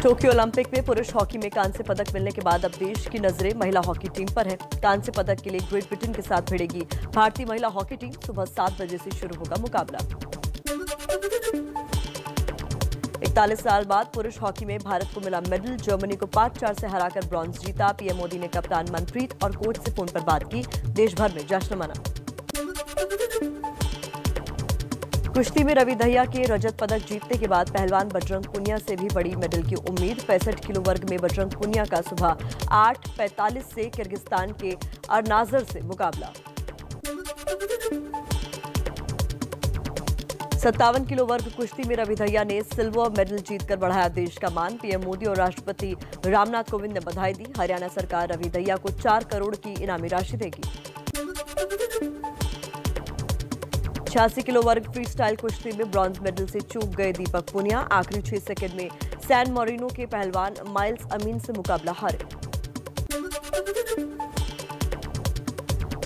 Tokyo Olympic में पुरुष hockey में कांस्य पदक मिलने के बाद अब देश की नजरें महिला हॉकी टीम पर है। कांस्य पदक के लिए ग्रेट ब्रिटेन के साथ भिड़ेगी भारतीय महिला हॉकी टीम। सुबह 7 बजे से शुरू होगा मुकाबला। 41 साल बाद पुरुष हॉकी में भारत को मिला मेडल। जर्मनी को 5-4 से हराकर ब्रॉन्ज जीता। पीएम मोदी ने कप्तान मनप्रीत और कोच से फोन पर बात की। देश भर में जश्न मना। कुश्ती में रवि दहिया के रजत पदक जीतने के बाद पहलवान बजरंग पुनिया से भी बड़ी मेडल की उम्मीद। 65 किलो वर्ग में बजरंग पुनिया का सुबह 8:45 से किर्गिस्तान के अरनाजर से मुकाबला। 57 किलो वर्ग कुश्ती में रवि दहिया ने सिल्वर मेडल जीतकर बढ़ाया देश का मान। पीएम मोदी और राष्ट्रपति रामनाथ कोविंद ने बधाई दी। हरियाणा सरकार रवि दहिया को 4 करोड़ की इनामी राशि देगी। 86 किलो वर्ग फ्री स्टाइल कुश्ती में ब्रॉन्ज मेडल से चूक गए दीपक पुनिया। आखिरी 6 सेकंड में सैन मोरिनो के पहलवान माइल्स अमीन से मुकाबला हारे।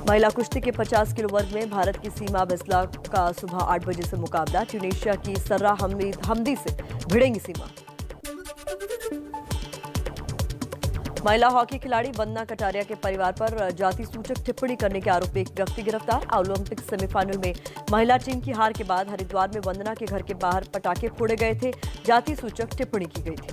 महिला कुश्ती के 50 किलो वर्ग में भारत की सीमा बिस्ला का सुबह 8 बजे से मुकाबला। ट्यूनीशिया की सर्रा हमदी से भिड़ेंगी सीमा। महिला हॉकी खिलाड़ी वंदना कटारिया के परिवार पर जाति सूचक टिप्पणी करने के आरोप में एक व्यक्ति गिरफ्तार। ओलंपिक सेमीफाइनल में महिला टीम की हार के बाद हरिद्वार में वंदना के घर के बाहर पटाखे फोड़े गए थे। जाति सूचक टिप्पणी की गई थी।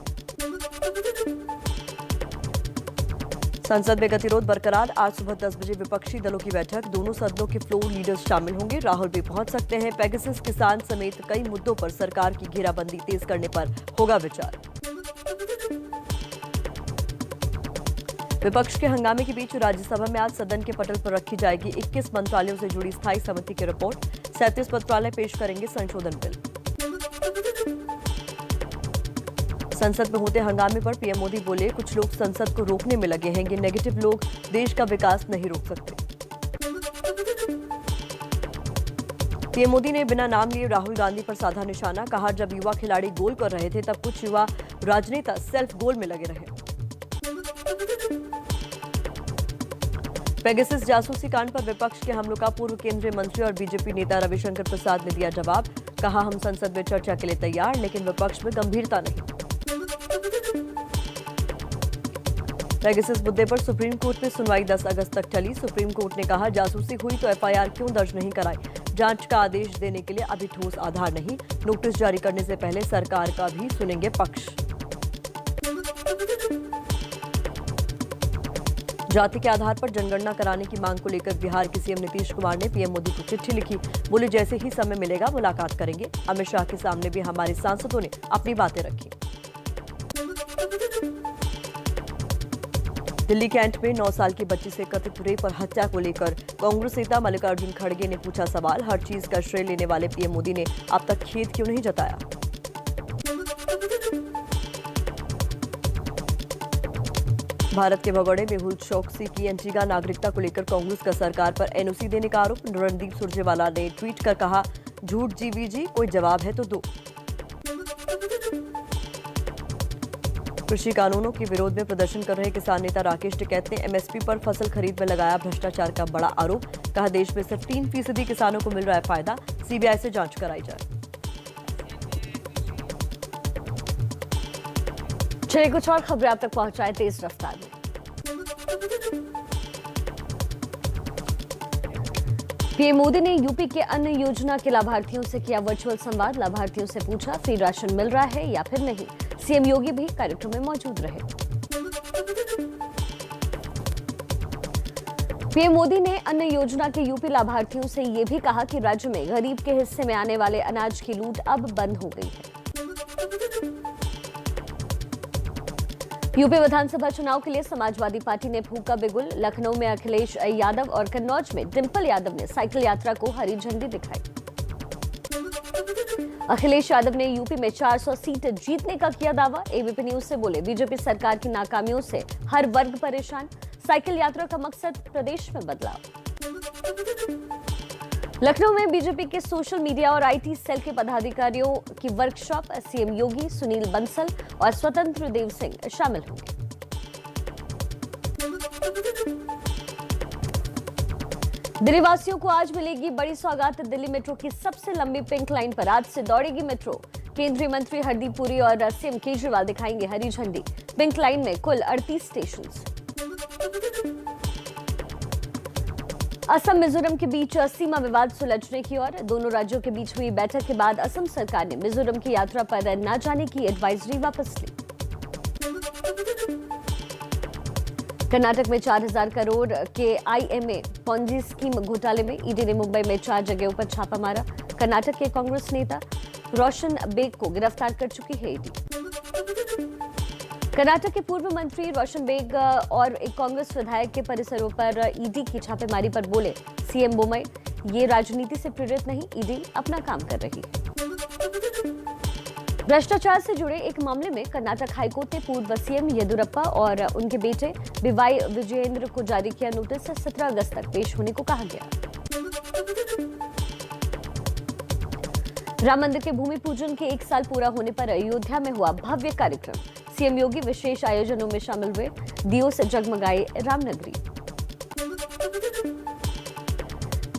संसद में गतिरोध बरकरार। आज सुबह 10 बजे विपक्षी दलों की बैठक। दोनों सदनों के फ्लोर लीडर्स शामिल होंगे। राहुल भी पहुंच सकते हैं। पेगासस किसान समेत कई मुद्दों पर सरकार की घेराबंदी तेज करने पर होगा विचार। विपक्ष के हंगामे के बीच राज्यसभा में आज सदन के पटल पर रखी जाएगी 21 मंत्रालयों से जुड़ी स्थायी समिति की रिपोर्ट। 37 मंत्रालय पेश करेंगे संशोधन बिल। संसद में होते हंगामे पर पीएम मोदी बोले, कुछ लोग संसद को रोकने में लगे हैं। ये नेगेटिव लोग देश का विकास नहीं रोक सकते। पीएम मोदी ने बिना नाम लिए राहुल गांधी पर साधा निशाना। कहा, जब युवा खिलाड़ी गोल कर रहे थे तब कुछ युवा राजनेता सेल्फ गोल में लगे रहे। पेगासस जासूसी कांड पर विपक्ष के हमलों का पूर्व केंद्रीय मंत्री और बीजेपी नेता रविशंकर प्रसाद ने दिया जवाब। कहा, हम संसद में चर्चा के लिए तैयार, लेकिन विपक्ष में गंभीरता नहीं। पेगासस मुद्दे पर सुप्रीम कोर्ट में सुनवाई 10 अगस्त तक चली। सुप्रीम कोर्ट ने कहा, जासूसी हुई तो एफआईआर क्यों दर्ज नहीं कराई। जांच का आदेश देने के लिए अभी ठोस आधार नहीं। नोटिस जारी करने से पहले सरकार का भी सुनेंगे पक्ष। जाति के आधार पर जनगणना कराने की मांग को लेकर बिहार के सीएम नीतीश कुमार ने पीएम मोदी को चिट्ठी लिखी। बोले, जैसे ही समय मिलेगा मुलाकात करेंगे। अमित शाह के सामने भी हमारे सांसदों ने अपनी बातें रखी। दिल्ली कैंट में 9 साल की बच्ची से कथित रेप और हत्या को लेकर कांग्रेस नेता मल्लिकार्जुन खड़गे ने पूछा सवाल। हर चीज का श्रेय लेने वाले पीएम मोदी ने अब तक खेद क्यों नहीं जताया। भारत के भगोड़े मेहुल चोकसी की एंटीगा नागरिकता को लेकर कांग्रेस का सरकार पर एनओसी देने का आरोप। रणदीप सुरजेवाला ने ट्वीट कर कहा, झूठ जीवीजी, कोई जवाब है तो दो। कृषि कानूनों के विरोध में प्रदर्शन कर रहे किसान नेता राकेश टिकैत ने एमएसपी पर फसल खरीद में लगाया भ्रष्टाचार का बड़ा आरोप। कहा, देश में सिर्फ 3% किसानों को मिल रहा है फायदा। सीबीआई से जांच कराई जाए। चलिए कुछ और खबरें आप तक पहुंचाएं तेज रफ्तार में। पीएम मोदी ने यूपी के अन्न योजना के लाभार्थियों से किया वर्चुअल संवाद। लाभार्थियों से पूछा, फ्री राशन मिल रहा है या फिर नहीं। सीएम योगी भी कार्यक्रम में मौजूद रहे। पीएम मोदी ने अन्न योजना के यूपी लाभार्थियों से यह भी कहा कि राज्य में गरीब के हिस्से में आने वाले अनाज की लूट अब बंद हो गई है। यूपी विधानसभा चुनाव के लिए समाजवादी पार्टी ने फूंका बिगुल। लखनऊ में अखिलेश यादव और कन्नौज में डिंपल यादव ने साइकिल यात्रा को हरी झंडी दिखाई। अखिलेश यादव ने यूपी में 400 सीट जीतने का किया दावा। एबीपी न्यूज से बोले, बीजेपी सरकार की नाकामियों से हर वर्ग परेशान। साइकिल यात्रा का मकसद प्रदेश में बदलाव। लखनऊ में बीजेपी के सोशल मीडिया और आईटी सेल के पदाधिकारियों की वर्कशॉप। सीएम योगी, सुनील बंसल और स्वतंत्र देव सिंह शामिल होंगे। दिल्ली वासियों को आज मिलेगी बड़ी सौगात। दिल्ली मेट्रो की सबसे लंबी पिंक लाइन पर आज से दौड़ेगी मेट्रो। केंद्रीय मंत्री हरदीप पुरी और सीएम केजरीवाल दिखाएंगे हरी झंडी। पिंक लाइन में कुल 38 स्टेशन। असम मिजोरम के बीच सीमा विवाद सुलझने की ओर। दोनों राज्यों के बीच हुई बैठक के बाद असम सरकार ने मिजोरम की यात्रा पर न जाने की एडवाइजरी वापस ली। कर्नाटक में 4000 करोड़ के आईएमए पॉन्जी स्कीम घोटाले में ईडी ने मुंबई में 4 जगहों पर छापा मारा। कर्नाटक के कांग्रेस नेता रोशन बेग को गिरफ्तार कर चुकी है ईडी। कर्नाटक के पूर्व मंत्री रोशन बेग और एक कांग्रेस विधायक के परिसरों पर ईडी की छापेमारी पर बोले सीएम बोम्मई, ये राजनीति से प्रेरित नहीं, ईडी अपना काम कर रही है। भ्रष्टाचार से जुड़े एक मामले में कर्नाटक हाईकोर्ट ने पूर्व सीएम येदियुरप्पा और उनके बेटे बीवाई विजयेंद्र को जारी किया नोटिस। 17 अगस्त तक पेश होने को कहा गया। राम मंदिर के भूमि पूजन के 1 साल पूरा होने पर अयोध्या में हुआ भव्य कार्यक्रम। सीएम योगी विशेष आयोजनों में शामिल हुए। दियों से जगमगाई रामनगरी।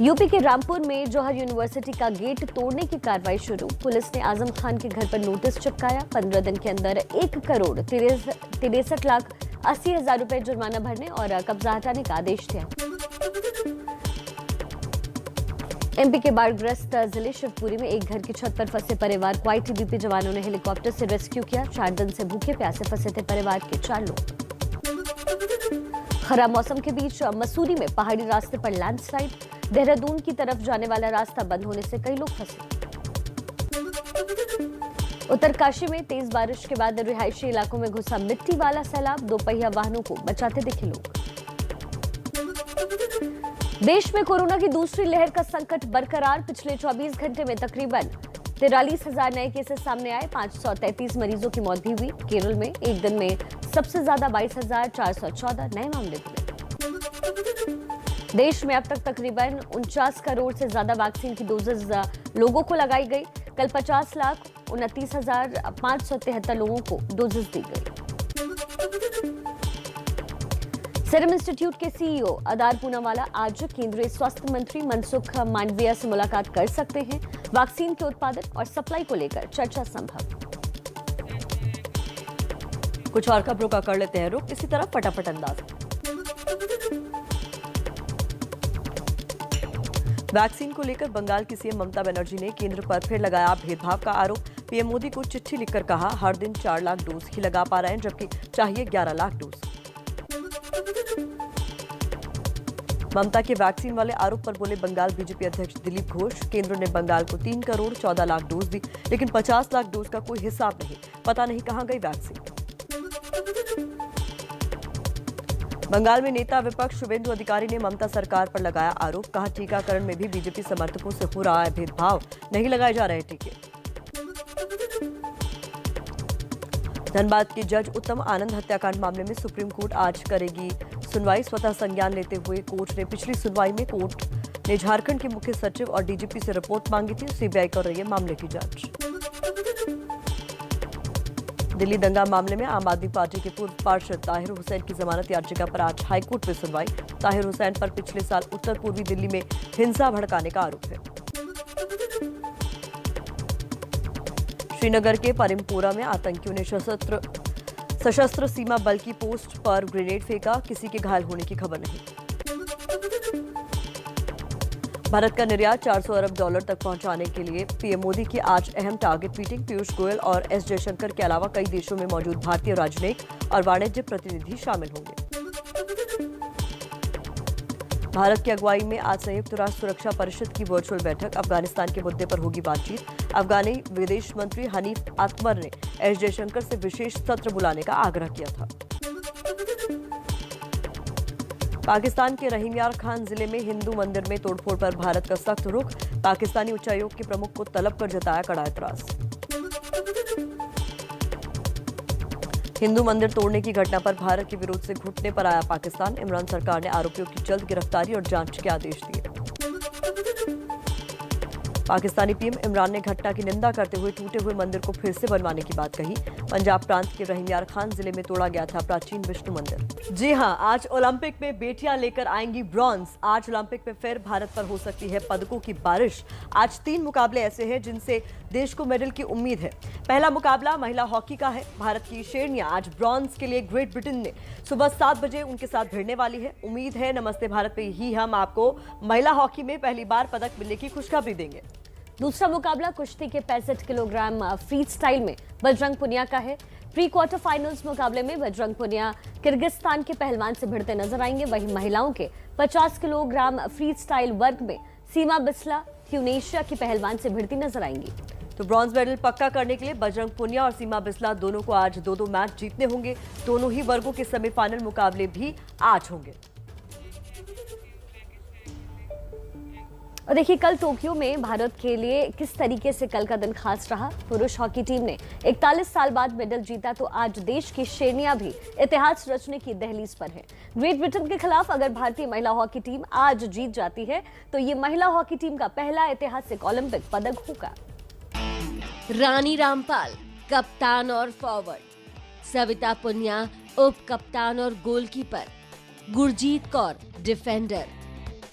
यूपी के रामपुर में जौहर यूनिवर्सिटी का गेट तोड़ने की कार्रवाई शुरू। पुलिस ने आजम खान के घर पर नोटिस चिपकाया। 15 दिन के अंदर 1,63,80,000 रुपए जुर्माना भरने और कब्जा हटाने का आदेश दिया। एमपी के बाढ़ग्रस्त जिले शिवपुरी में एक घर की छत पर फंसे परिवार को आईटीबीपी जवानों ने हेलीकॉप्टर से रेस्क्यू किया। 4 दिन से भूखे प्यासे फंसे थे परिवार के 4 लोग। खराब मौसम के बीच मसूरी में पहाड़ी रास्ते पर लैंडस्लाइड। देहरादून की तरफ जाने वाला रास्ता बंद होने से कई लोग फंसे। उत्तरकाशी में तेज बारिश के बाद रिहायशी इलाकों में घुसा मिट्टी वाला सैलाब। 2 पहिया वाहनों को बचाते दिखे लोग। देश में कोरोना की दूसरी लहर का संकट बरकरार। पिछले 24 घंटे में तकरीबन 43,000 नए केसेस सामने आए। 533 मरीजों की मौत भी हुई। केरल में एक दिन में सबसे ज्यादा 22,414 नए मामले मिले। देश में अब तक तकरीबन 49 करोड़ से ज्यादा वैक्सीन की डोजेज लोगों को लगाई गई। कल 50,29,573 लोगों को डोजेज दी गई। सीरम इंस्टीट्यूट के सीईओ अदार पूनावाला आज केंद्रीय स्वास्थ्य मंत्री मनसुख मांडविया से मुलाकात कर सकते हैं। वैक्सीन के उत्पादन और सप्लाई को लेकर चर्चा संभव। कुछ और खबरों का कर लेते हैं रुख, इसी तरह फटाफट अंदाज। वैक्सीन को लेकर बंगाल की सीएम ममता बनर्जी ने केंद्र पर फिर लगाया भेदभाव का आरोप। पीएम मोदी को चिट्ठी लिखकर कहा हर दिन 4 लाख डोज ही लगा पा रहे हैं, जबकि चाहिए 11 लाख डोज। ममता के वैक्सीन वाले आरोप पर बोले बंगाल बीजेपी अध्यक्ष दिलीप घोष। केंद्र ने बंगाल को 3 करोड़ 14 लाख डोज दी, लेकिन 50 लाख डोज का कोई हिसाब नहीं। पता नहीं कहां गई वैक्सीन। बंगाल में नेता विपक्ष शुभेंदु अधिकारी ने ममता सरकार पर लगाया आरोप। कहा टीकाकरण में भी बीजेपी समर्थकों से हो रहा है भेदभाव, नहीं लगाए जा रहे टीके। धनबाद के जज उत्तम आनंद हत्याकांड मामले में सुप्रीम कोर्ट आज करेगी सुनवाई। स्वतः संज्ञान लेते हुए कोर्ट ने पिछली सुनवाई में कोर्ट ने झारखंड के मुख्य सचिव और डीजीपी से रिपोर्ट मांगी थी। सीबीआई कर रही है मामले की जांच। दिल्ली दंगा मामले में आम आदमी पार्टी के पूर्व पार्षद ताहिर हुसैन की जमानत याचिका पर आज हाईकोर्ट में सुनवाई। ताहिर हुसैन पर पिछले साल उत्तर पूर्वी दिल्ली में हिंसा भड़काने का आरोप है। श्रीनगर के परिमपोरा में आतंकियों ने सशस्त्र सीमा बल की पोस्ट पर ग्रेनेड फेंका। किसी के घायल होने की खबर नहीं। भारत का निर्यात 400 अरब डॉलर तक पहुंचाने के लिए पीएम मोदी की आज अहम टारगेट मीटिंग। पीयूष गोयल और एस जयशंकर के अलावा कई देशों में मौजूद भारतीय राजनयिक और वाणिज्य प्रतिनिधि शामिल होंगे। भारत की अगुवाई में आज संयुक्त राष्ट्र सुरक्षा परिषद की वर्चुअल बैठक। अफगानिस्तान के मुद्दे पर होगी बातचीत। अफगानी विदेश मंत्री हनीफ आतमर ने एस जयशंकर से विशेष सत्र बुलाने का आग्रह किया था। पाकिस्तान के रहीम यार खान जिले में हिंदू मंदिर में तोड़फोड़ पर भारत का सख्त रुख। पाकिस्तानी उच्चायोग के प्रमुख को तलब कर जताया कड़ा एतराज। हिंदू मंदिर तोड़ने की घटना पर भारत के विरोध से घुटने पर आया पाकिस्तान। इमरान सरकार ने आरोपियों की जल्द गिरफ्तारी और जांच के आदेश दिए। पाकिस्तानी पीएम इमरान ने घटना की निंदा करते हुए टूटे हुए मंदिर को फिर से बनवाने की बात कही। पंजाब प्रांत के रहीम यार खान जिले में तोड़ा गया था प्राचीन विष्णु मंदिर। जी हां, आज ओलंपिक में बेटियां लेकर आएंगी ब्रॉन्ज। आज ओलंपिक में फिर भारत पर हो सकती है पदकों की बारिश। आज 3 मुकाबले ऐसे हैं जिनसे देश को मेडल की उम्मीद है। पहला मुकाबला महिला हॉकी का है। भारत की शेरनियां आज ब्रॉन्ज के लिए ग्रेट ब्रिटेन में सुबह 7 बजे उनके साथ भिड़ने वाली है। उम्मीद है नमस्ते भारत पे ही हम आपको महिला हॉकी में पहली बार पदक मिलने की खुशखबरी देंगे। दूसरा मुकाबला कुश्ती के 65 किलोग्राम फ्री स्टाइल में बजरंग पुनिया का है। प्री क्वार्टर फाइनल्स मुकाबले में बजरंग पुनिया किर्गिस्तान के पहलवान से भिड़ते नजर आएंगे। वहीं महिलाओं के 50 किलोग्राम फ्री स्टाइल वर्ग में सीमा बिस्ला ट्यूनेशिया की पहलवान से भिड़ती नजर आएंगी। तो ब्रॉन्ज मेडल पक्का करने के लिए बजरंग पुनिया और सीमा बिस्ला दोनों को आज 2-2 मैच जीतने होंगे। दोनों ही वर्गों के सेमीफाइनल मुकाबले भी आज होंगे। और देखिए कल टोक्यो में भारत के लिए किस तरीके से कल का दिन खास रहा। पुरुष हॉकी टीम ने 41 साल बाद मेडल जीता तो आज देश की शेरनियां भी इतिहास रचने की दहलीज पर है। ग्रेट ब्रिटेन के खिलाफ अगर भारतीय महिला हॉकी टीम आज जीत जाती है तो ये महिला हॉकी टीम का पहला ऐतिहासिक ओलंपिक पदक होगा। रानी रामपाल कप्तान और फॉरवर्ड, सविता पुनिया उप कप्तान और goalkeeper, Gurjit Kaur defender,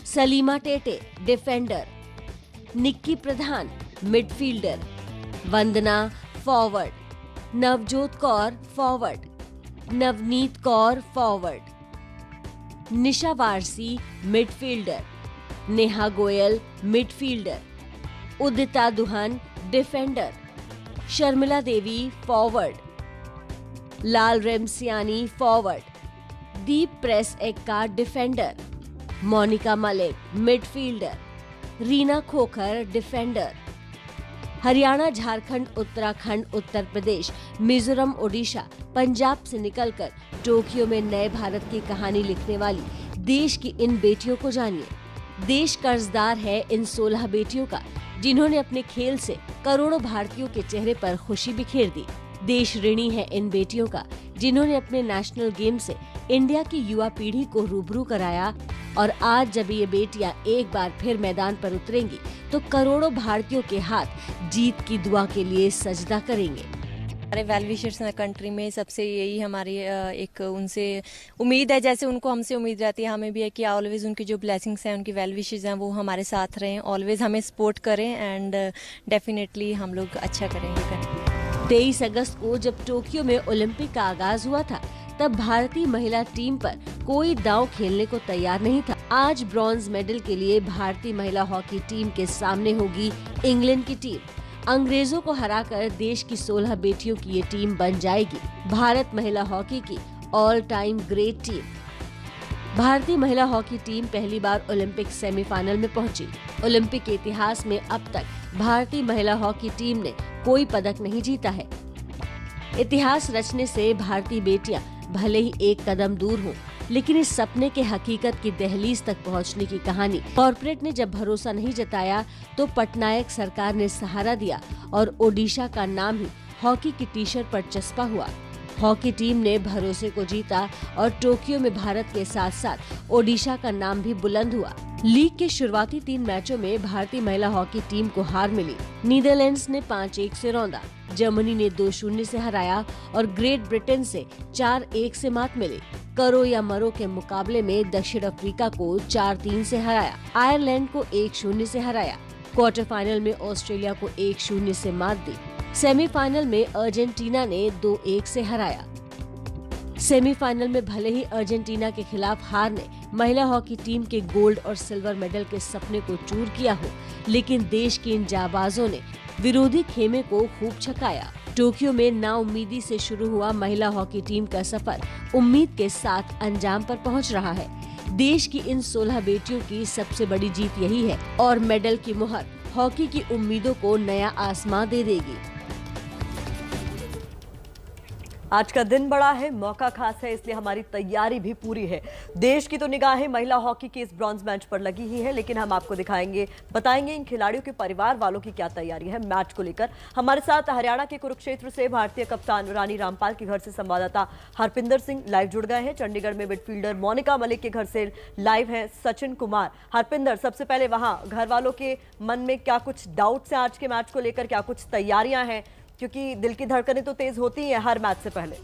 Salima Tete defender, Nikki Pradhan midfielder, Vandana forward, Navjot Kaur forward, Navneet Kaur forward, Nisha Warsi midfielder, Neha Goyal midfielder, Udita Duhan defender, Sharmila Devi forward, Lal Remsiami forward, Deep Grace Ekka defender, Monika Malik midfielder, Reena Khokhar defender. Haryana, Jharkhand, Uttarakhand, Uttar Pradesh, Mizoram, Odisha, Punjab से निकलकर टोक्यो में नए भारत की कहानी लिखने वाली देश की इन बेटियों को जानिए। देश कर्जदार है इन 16 बेटियों का जिन्होंने अपने खेल से करोड़ों भारतीयों के चेहरे पर खुशी बिखेर दी। देश ऋणी है इन बेटियों का जिन्होंने अपने नेशनल गेम से इंडिया की युवा पीढ़ी को रूबरू कराया और आज जब ये बेटियां एक बार फिर मैदान पर उतरेंगी तो करोड़ों भारतीयों के हाथ जीत की दुआ के लिए सजदा करेंगे। हमारे वेल विशर्स कंट्री में सबसे यही हमारी एक उनसे उम्मीद है, जैसे उनको हमसे उम्मीद रहती है हमें भी है कि ऑलवेज उनकी जो ब्लेसिंग्स हैं, उनकी वेल विशेस हैं वो हमारे साथ रहें, ऑलवेज हमें सपोर्ट करें एंड डेफिनेटली हम लोग अच्छा करेंगे। 23 अगस्त को जब टोक्यो में ओलंपिक का आगाज हुआ था तब भारतीय महिला टीम पर कोई दांव खेलने को तैयार नहीं था। आज ब्रॉन्ज मेडल के लिए भारतीय महिला हॉकी टीम के सामने होगी इंग्लैंड की टीम। अंग्रेजों को हराकर देश की 16 बेटियों की ये टीम बन जाएगी भारत महिला हॉकी की ऑल टाइम ग्रेट टीम। भारतीय महिला हॉकी टीम पहली बार ओलंपिक सेमीफाइनल में पहुंची। ओलंपिक के इतिहास में अब तक भारतीय महिला हॉकी टीम ने कोई पदक नहीं जीता है। इतिहास रचने से भारतीय बेटियां भले ही एक कदम दूर हों, लेकिन इस सपने के हकीकत की दहलीज तक पहुंचने की कहानी कॉर्पोरेट ने जब भरोसा नहीं जताया तो पटनायक सरकार ने सहारा दिया और ओडिशा का नाम ही हॉकी की टी शर्ट पर चस्पा हुआ। हॉकी टीम ने भरोसे को जीता और टोक्यो में भारत के साथ साथ ओडिशा का नाम भी बुलंद हुआ। लीग के शुरुआती 3 मैचों में भारतीय महिला हॉकी टीम को हार मिली। नीदरलैंड्स ने 5-1 से रौंदा, जर्मनी ने 2-0 से हराया और ग्रेट ब्रिटेन से 4-1 से मात मिली। करो या मरो के मुकाबले में दक्षिण अफ्रीका को 4-3 से हराया, आयरलैंड को 1-0 से हराया। क्वार्टर फाइनल में ऑस्ट्रेलिया को 1-0 से मात दी। सेमीफाइनल में अर्जेंटीना ने 2-1 से हराया। सेमीफाइनल में भले ही अर्जेंटीना के खिलाफ हार ने महिला हॉकी टीम के गोल्ड और सिल्वर मेडल के सपने को चूर किया हो, लेकिन देश की इन जाबाजों ने विरोधी खेमे को खूब छकाया। टोक्यो में नाउम्मीदी से शुरू हुआ महिला हॉकी टीम का सफर उम्मीद के साथ अंजाम पर पहुंच रहा है। देश की इन 16 बेटियों की सबसे बड़ी जीत यही है और मेडल की मुहर हॉकी की उम्मीदों को नया आसमां दे देगी। आज का दिन बड़ा है, मौका खास है, इसलिए हमारी तैयारी भी पूरी है। देश की तो निगाहें महिला हॉकी के इस ब्रॉन्ज मैच पर लगी ही है, लेकिन हम आपको बताएंगे इन खिलाड़ियों के परिवार वालों की क्या तैयारी है मैच को लेकर। हमारे साथ हरियाणा के कुरुक्षेत्र से भारतीय कप्तान रानी रामपाल के घर से संवाददाता हरपिंदर सिंह लाइव जुड़ गए हैं। चंडीगढ़ में मिडफील्डर मोनिका मलिक के घर से लाइव है सचिन कुमार। हरपिंदर, सबसे पहले वहां घर वालों के मन में क्या कुछ डाउट्स हैं आज के मैच को लेकर, क्या कुछ तैयारियां हैं, क्योंकि दिल की धड़कनें तो तेज होती हैं हर मैच से पहले।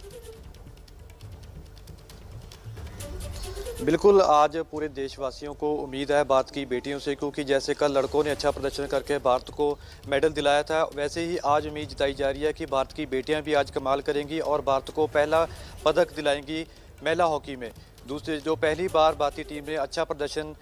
बिल्कुल, आज पूरे देशवासियों को उम्मीद है भारत की बेटियों से, क्योंकि जैसे कल लड़कों ने अच्छा प्रदर्शन करके भारत को मेडल दिलाया था, वैसे ही आज उम्मीद जताई जा रही है कि भारत की बेटियां भी आज कमाल करेंगी और भारत को पहला पदक दिलाएंगी महिला हॉकी में। दूसरे जो पहली बार भारतीय टीम ने अच्छा प्रदर्शन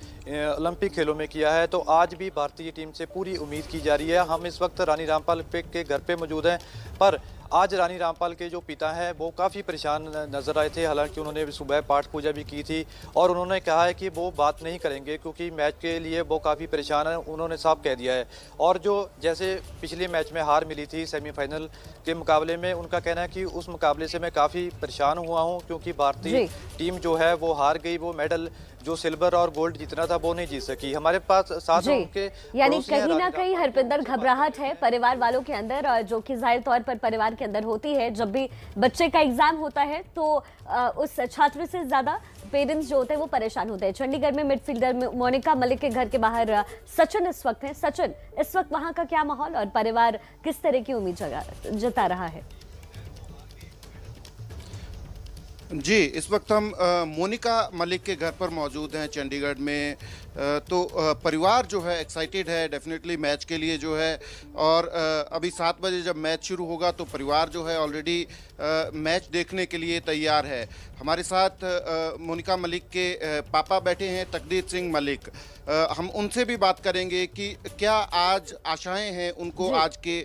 ओलंपिक खेलों में किया है, तो आज भी भारतीय टीम से पूरी उम्मीद की जा रही है। हम इस वक्त रानी रामपाल के घर पे मौजूद हैं, पर आज रानी रामपाल के जो पिता हैं वो काफ़ी परेशान नज़र आए थे। हालांकि उन्होंने सुबह पाठ पूजा भी की थी और उन्होंने कहा है कि वो बात नहीं करेंगे क्योंकि मैच के लिए वो काफ़ी परेशान है, उन्होंने साफ कह दिया है। और जो जैसे पिछले मैच में हार मिली थी सेमीफाइनल के मुकाबले में, उनका कहना है कि उस मुकाबले से मैं काफ़ी परेशान हुआ हूँ क्योंकि भारतीय टीम जो है वो हार गई, वो मेडल जो सिल्वर और गोल्ड जीतना था वो नहीं जीत सकी। हमारे पास साथ उनके यानी कहीं ना कहीं हरपिंदर घबराहट है परिवार वालों के अंदर, जो कि जाहिर तौर पर परिवार के अंदर होती है। जब भी बच्चे का एग्जाम होता है तो उस छात्र से ज्यादा पेरेंट्स जो होते हैं वो परेशान होते हैं। चंडीगढ़ में मिडफील्डर मोनिका मलिक के घर के बाहर सचिन इस वक्त है। सचिन, इस वक्त वहां का क्या माहौल और परिवार किस तरह की उम्मीद जता रहा है? जी, इस वक्त हम मोनिका मलिक के घर पर मौजूद हैं चंडीगढ़ में। तो परिवार जो है एक्साइटेड है डेफिनेटली मैच के लिए जो है, और अभी 7 बजे जब मैच शुरू होगा तो परिवार जो है ऑलरेडी मैच देखने के लिए तैयार है। हमारे साथ मोनिका मलिक के पापा बैठे हैं, तकदीर सिंह मलिक। हम उनसे भी बात करेंगे कि क्या आज आशाएं हैं उनको आज के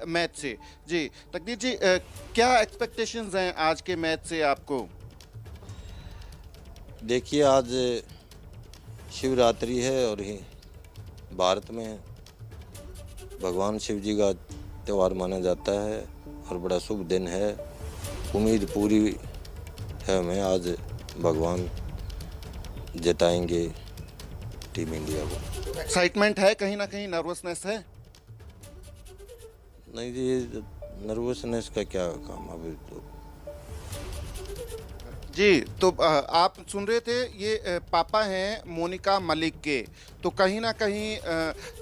मैच से। जी तकदीर जी, क्या एक्सपेक्टेशंस हैं आज के मैच से आपको? देखिए, आज शिवरात्रि है और ही भारत में भगवान शिव जी का त्यौहार माना जाता है और बड़ा शुभ दिन है। उम्मीद पूरी है हमें, आज भगवान जिताएंगे टीम इंडिया को। एक्साइटमेंट है, कहीं ना कहीं नर्वसनेस है? नहीं जी, नर्वसनेस का क्या काम अभी तो। जी, तो आप सुन रहे थे, ये पापा हैं मोनिका मलिक के। तो कहीं ना कहीं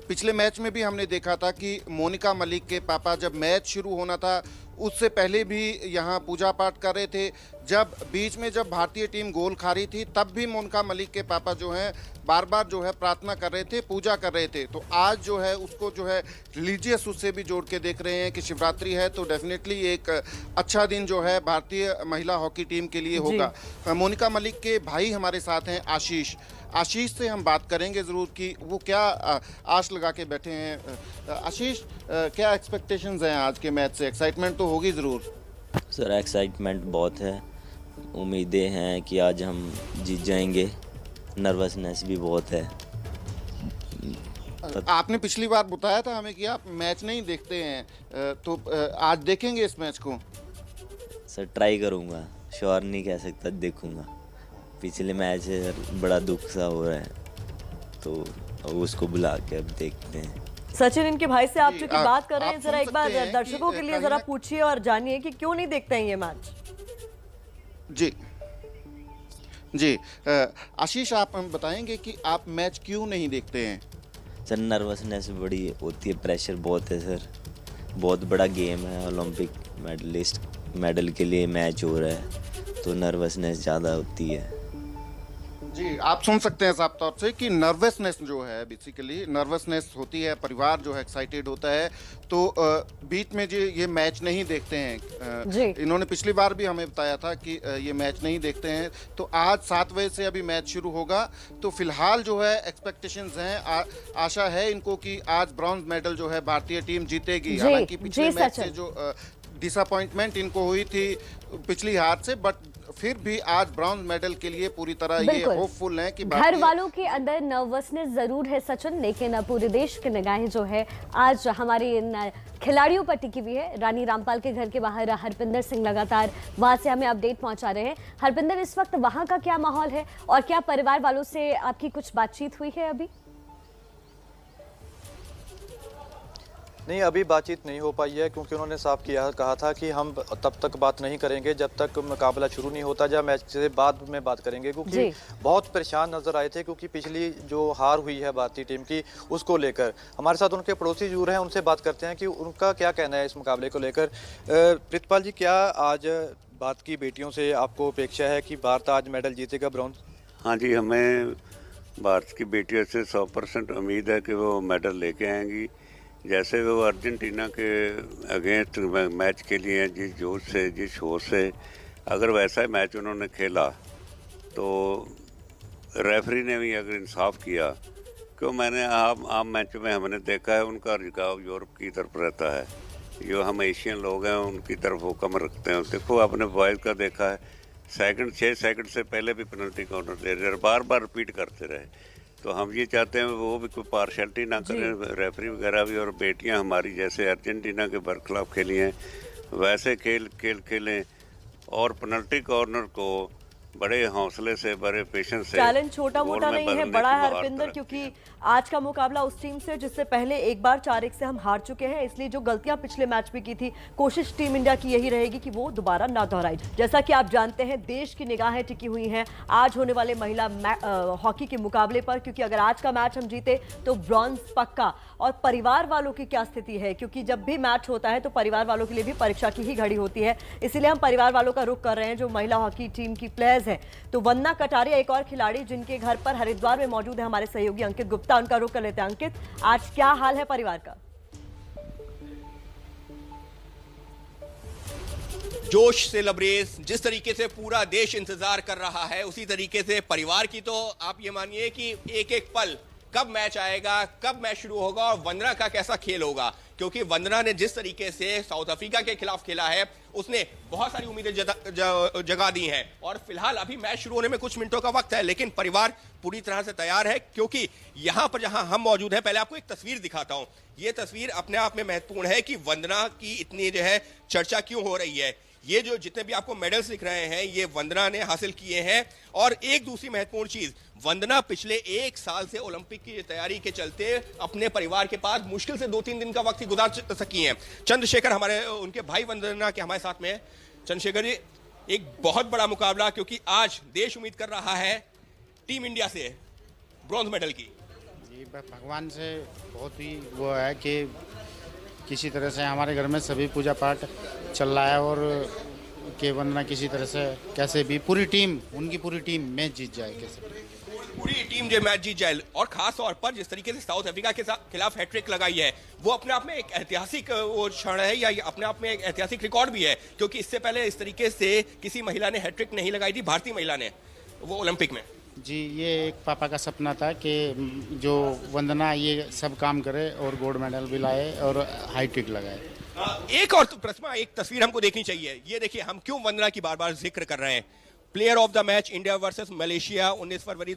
पिछले मैच में भी हमने देखा था कि मोनिका मलिक के पापा जब मैच शुरू होना था उससे पहले भी यहाँ पूजा पाठ कर रहे थे। जब बीच में जब भारतीय टीम गोल खा रही थी तब भी मोनिका मलिक के पापा जो हैं बार बार जो है प्रार्थना कर रहे थे, पूजा कर रहे थे। तो आज जो है उसको जो है रिलीजियस उससे भी जोड़ के देख रहे हैं कि शिवरात्रि है, तो डेफिनेटली एक अच्छा दिन जो है भारतीय महिला हॉकी टीम के लिए होगा। मोनिका मलिक के भाई हमारे साथ हैं आशीष। आशीष से हम बात करेंगे ज़रूर कि वो क्या आश लगा के बैठे हैं। आशीष, क्या एक्सपेक्टेशंस हैं आज के मैच से? एक्साइटमेंट तो होगी ज़रूर। सर, एक्साइटमेंट बहुत है, उम्मीदें हैं कि आज हम जीत जाएंगे, नर्वसनेस भी बहुत है। आपने पिछली बार बताया था हमें कि आप मैच नहीं देखते हैं, तो आज देखेंगे इस मैच को? सर, ट्राई करूँगा, श्योर नहीं कह सकता, देखूँगा। पिछले मैच बड़ा दुख सा हो रहा है तो उसको बुला के अब देखते हैं। सचिन, इनके भाई से आप चूंकि बात कर रहे हैं, जरा एक बार दर्शकों के लिए जरा पूछिए और जानिए कि क्यों नहीं देखते हैं ये मैच। जी, आशीष, आप हम बताएंगे कि आप मैच क्यों नहीं देखते हैं? सर, नर्वसनेस बड़ी होती है, प्रेशर बहुत है सर, बहुत बड़ा गेम है, ओलंपिक मेडल के लिए मैच हो रहा है तो नर्वसनेस ज़्यादा होती है। जी, आप सुन सकते हैं साफ तौर से कि नर्वसनेस जो है, बेसिकली नर्वसनेस होती है, परिवार जो है एक्साइटेड होता है, तो बीच में जो ये मैच नहीं देखते हैं। इन्होंने पिछली बार भी हमें बताया था कि ये मैच नहीं देखते हैं। तो आज 7 बजे से अभी मैच शुरू होगा, तो फिलहाल जो है एक्सपेक्टेशंस हैं, आशा है इनको कि आज ब्रॉन्ज मेडल जो है भारतीय टीम जीतेगी। हालांकि पिछले मैच से जो डिसअपॉइंटमेंट इनको हुई थी पिछली हार से, बट फिर भी आज ब्रॉन्ज मेडल के लिए पूरी तरह ये बिल्कुल। होपफुल हैं कि घर वालों के अंदर नर्वसनेस जरूर है सचिन, लेकिन पूरे देश की निगाहें जो है आज हमारे इन खिलाड़ियों पर टिकी हुई है। रानी रामपाल के घर के बाहर हरपिंदर सिंह लगातार वहां से हमें अपडेट पहुंचा रहे हैं। हरपिंदर, इस वक्त वहां का क्या माहौल है और क्या परिवार वालों से आपकी कुछ बातचीत हुई है अभी? नहीं, अभी बातचीत नहीं हो पाई है क्योंकि उन्होंने साफ कहा था कि हम तब तक बात नहीं करेंगे जब तक मुकाबला शुरू नहीं होता, जब मैच से बाद में बात करेंगे, क्योंकि बहुत परेशान नजर आए थे क्योंकि पिछली जो हार हुई है भारतीय टीम की उसको लेकर। हमारे साथ उनके पड़ोसी जुड़ हैं, उनसे बात करते हैं कि उनका क्या कहना है इस मुकाबले को लेकर। प्रीतपाल जी, क्या आज भारत की बेटियों से आपको अपेक्षा है कि भारत आज मेडल जीतेगा ब्रॉन्ज? हाँ जी, हमें भारत की बेटियों से 100% उम्मीद है कि वो मेडल लेके आएंगी। जैसे वो अर्जेंटीना के अगेंस्ट मैच के लिए जिस जोश से, जिस होश से, अगर वैसा ही मैच उन्होंने खेला तो रेफरी ने भी अगर इंसाफ किया, क्यों मैंने आम मैचों में हमने देखा है उनका झुकाव यूरोप की तरफ रहता है, जो हम एशियन लोग हैं उनकी तरफ वो कम रखते हैं। देखो आपने बॉयज़ का देखा है, 6 सेकंड से पहले भी पेनल्टी कॉर्नर दे रहे, बार बार रिपीट करते रहे। तो हम ये चाहते हैं वो भी कोई पार्शलिटी ना करें, रेफरी वगैरह भी, और बेटियां हमारी जैसे अर्जेंटीना के बरखिलाफ खेली हैं वैसे खेलें और पेनल्टी कॉर्नर को बड़े हौसले से, बड़े पेशेंस से। चैलेंज छोटा मोटा नहीं है, बड़ा है हरपिंदर, क्योंकि आज का मुकाबला उस टीम से जिससे पहले एक बार 4-1 से हम हार चुके हैं, इसलिए जो गलतियां पिछले मैच में की थी, कोशिश टीम इंडिया की यही रहेगी कि वो दोबारा ना दोहराई। जैसा कि आप जानते हैं, देश की निगाहें टिकी हुई हैं आज होने वाले महिला हॉकी के मुकाबले पर, क्योंकि अगर आज का मैच हम जीते तो ब्रॉन्ज पक्का। और परिवार वालों की क्या स्थिति है, क्योंकि जब भी मैच होता है तो परिवार वालों के लिए भी परीक्षा की ही घड़ी होती है, इसीलिए हम परिवार वालों का रुख कर रहे हैं जो महिला हॉकी टीम की प्लेयर्स है। तो वंदना कटारिया एक और खिलाड़ी जिनके घर पर हरिद्वार में मौजूद है हमारे सहयोगी अंकित गुप्ता, उनका रुख कर लेते हैं। अंकित, आज क्या हाल है परिवार का? जोश से लबरेज जिस तरीके से पूरा देश इंतजार कर रहा है, उसी तरीके से परिवार की तो आप ये मानिए कि एक एक पल कब मैच आएगा, कब मैच शुरू होगा और वंदना का कैसा खेल होगा, क्योंकि वंदना ने जिस तरीके से साउथ अफ्रीका के खिलाफ खेला है उसने बहुत सारी उम्मीदें जगा दी हैं। और फिलहाल अभी मैच शुरू होने में कुछ मिनटों का वक्त है, लेकिन परिवार पूरी तरह से तैयार है, क्योंकि यहां पर जहां हम मौजूद हैं, पहले आपको एक तस्वीर दिखाता हूं। यह तस्वीर अपने आप में महत्वपूर्ण है कि वंदना की इतनी जो है चर्चा क्यों हो रही है। ये जो जितने भी आपको मेडल्स दिख रहे हैं ये वंदना ने हासिल किए हैं। और एक दूसरी महत्वपूर्ण चीज, वंदना पिछले 1 साल से ओलंपिक की तैयारी के चलते अपने परिवार के पास मुश्किल से 2-3 दिन का वक्त ही गुजार सकी हैं। चंद्रशेखर हमारे उनके भाई वंदना के हमारे साथ में है। चंद्रशेखर जी, एक बहुत बड़ा मुकाबला, क्योंकि आज देश उम्मीद कर रहा है टीम इंडिया से ब्रॉन्ज मेडल की। जी, भगवान से बहुत ही वो है कि किसी तरह से हमारे घर में सभी पूजा पाठ चल रहा है और कि वंदना किसी तरह से कैसे भी पूरी टीम, उनकी पूरी टीम मैच जीत जाए, कैसे पूरी टीम जो मैच जीत जाए। और खास तौर पर जिस तरीके से साउथ अफ्रीका के खिलाफ हैट्रिक लगाई है, वो अपने आप में एक ऐतिहासिक वो क्षण है, या अपने आप में एक ऐतिहासिक रिकॉर्ड भी है, क्योंकि इससे पहले इस तरीके से किसी महिला ने हैट्रिक नहीं लगाई थी, भारतीय महिला ने, वो ओलंपिक में। जी, ये एक पापा का सपना था कि जो वंदना ये सब काम करे और गोल्ड मेडल भी लाए और हाई ट्रिक लगाए। एक और प्रतिमा, एक तस्वीर हमको देखनी चाहिए। ये देखिए, हम क्यों वंदना की बार बार जिक्र कर रहे हैं। Player of the match India versus Malaysia 19 फरवरी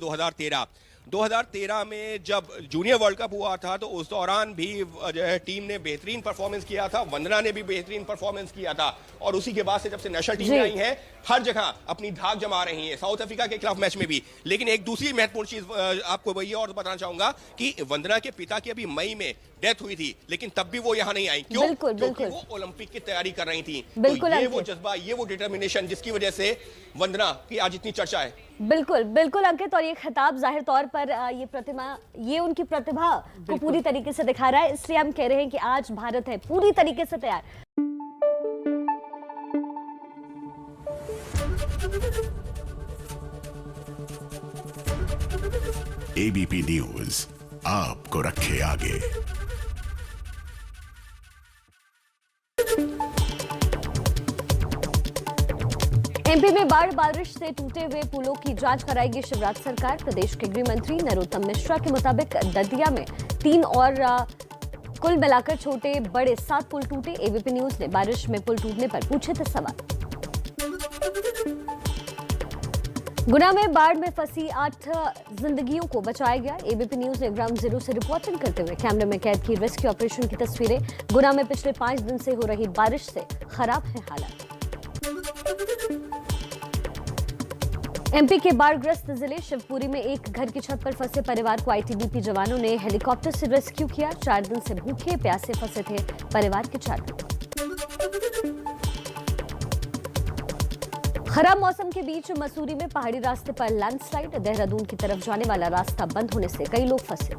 2013 में जब जूनियर वर्ल्ड कप हुआ था, तो उस दौरान भी जो है टीम ने बेहतरीन परफॉर्मेंस किया था, वंदना ने भी बेहतरीन परफॉर्मेंस किया था। और उसी के बाद से जब से नेशनल टीम आई है, हर जगह अपनी धाक जमा रही है, साउथ अफ्रीका के खिलाफ मैच में भी। लेकिन एक दूसरी महत्वपूर्ण चीज आपको वही और बताना चाहूंगा कि वंदना के पिता की अभी मई में डेथ हुई थी, लेकिन तब भी वो यहाँ नहीं आई। क्यों? क्योंकि वो ओलंपिक की तैयारी कर रही थी। तो ये वो जज्बा, ये वो डिटर्मिनेशन जिसकी वजह से वंदना की आज इतनी चर्चा है। बिल्कुल बिल्कुल अंकित, और ये खिताब जाहिर तौर पर ये प्रतिमा, ये उनकी प्रतिभा को पूरी तरीके से दिखा रहा है, इसलिए हम कह रहे हैं कि आज भारत है पूरी तरीके से तैयार। एबीपी न्यूज आपको रखे आगे। एमपी में बाढ़ बारिश से टूटे हुए पुलों की जांच कराएगी शिवराज सरकार। प्रदेश के गृह मंत्री नरोत्तम मिश्रा के मुताबिक दतिया में 3 और कुल मिलाकर छोटे बड़े 7 पुल टूटे। एबीपी न्यूज ने बारिश में पुल टूटने पर पूछे थे सवाल। गुना में बाढ़ में फंसी 8 जिंदगियों को बचाया गया। एबीपी न्यूज ने ग्राउंड जीरो से रिपोर्टिंग करते हुए कैमरे में कैद की रेस्क्यू ऑपरेशन की तस्वीरें। गुना में पिछले 5 दिन से हो रही बारिश से खराब है हालात। एमपी के बाढ़ग्रस्त जिले शिवपुरी में एक घर की छत पर फंसे परिवार को आईटीबीपी जवानों ने हेलीकॉप्टर से रेस्क्यू किया। 4 दिन से भूखे प्यासे फंसे थे परिवार के 4 लोग। खराब मौसम के बीच मसूरी में पहाड़ी रास्ते पर लैंडस्लाइड। देहरादून की तरफ जाने वाला रास्ता बंद होने से कई लोग फंसे।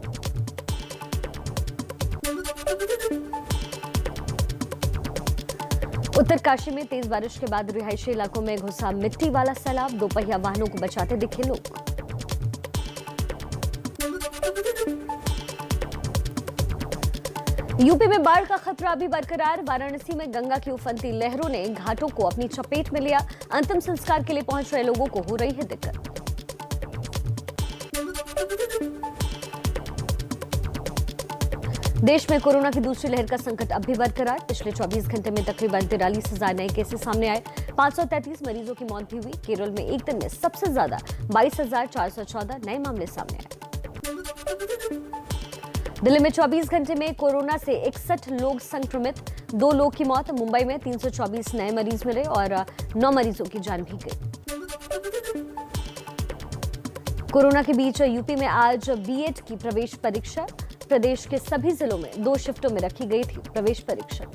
उत्तरकाशी में तेज बारिश के बाद रिहायशी इलाकों में घुसा मिट्टी वाला सैलाब। दोपहिया वाहनों को बचाते दिखे लोग। यूपी में बाढ़ का खतरा अभी बरकरार। वाराणसी में गंगा की उफनती लहरों ने घाटों को अपनी चपेट में लिया। अंतिम संस्कार के लिए पहुंच रहे लोगों को हो रही है दिक्कत। देश में कोरोना की दूसरी लहर का संकट अब भी बरकरार। पिछले 24 घंटे में तकरीबन 43,000 नए केसेस सामने आए। 533 मरीजों की मौत भी हुई। केरल में एक दिन में सबसे ज्यादा 22,414 नए मामले सामने आए। दिल्ली में 24 घंटे में कोरोना से 61 लोग संक्रमित, 2 लोग की मौत। मुंबई में 324 नए मरीज मिले और 9 मरीजों की जान भी गई। कोरोना के बीच यूपी में आज बीएड की प्रवेश परीक्षा। प्रदेश के सभी जिलों में 2 शिफ्टों में रखी गई थी प्रवेश परीक्षा।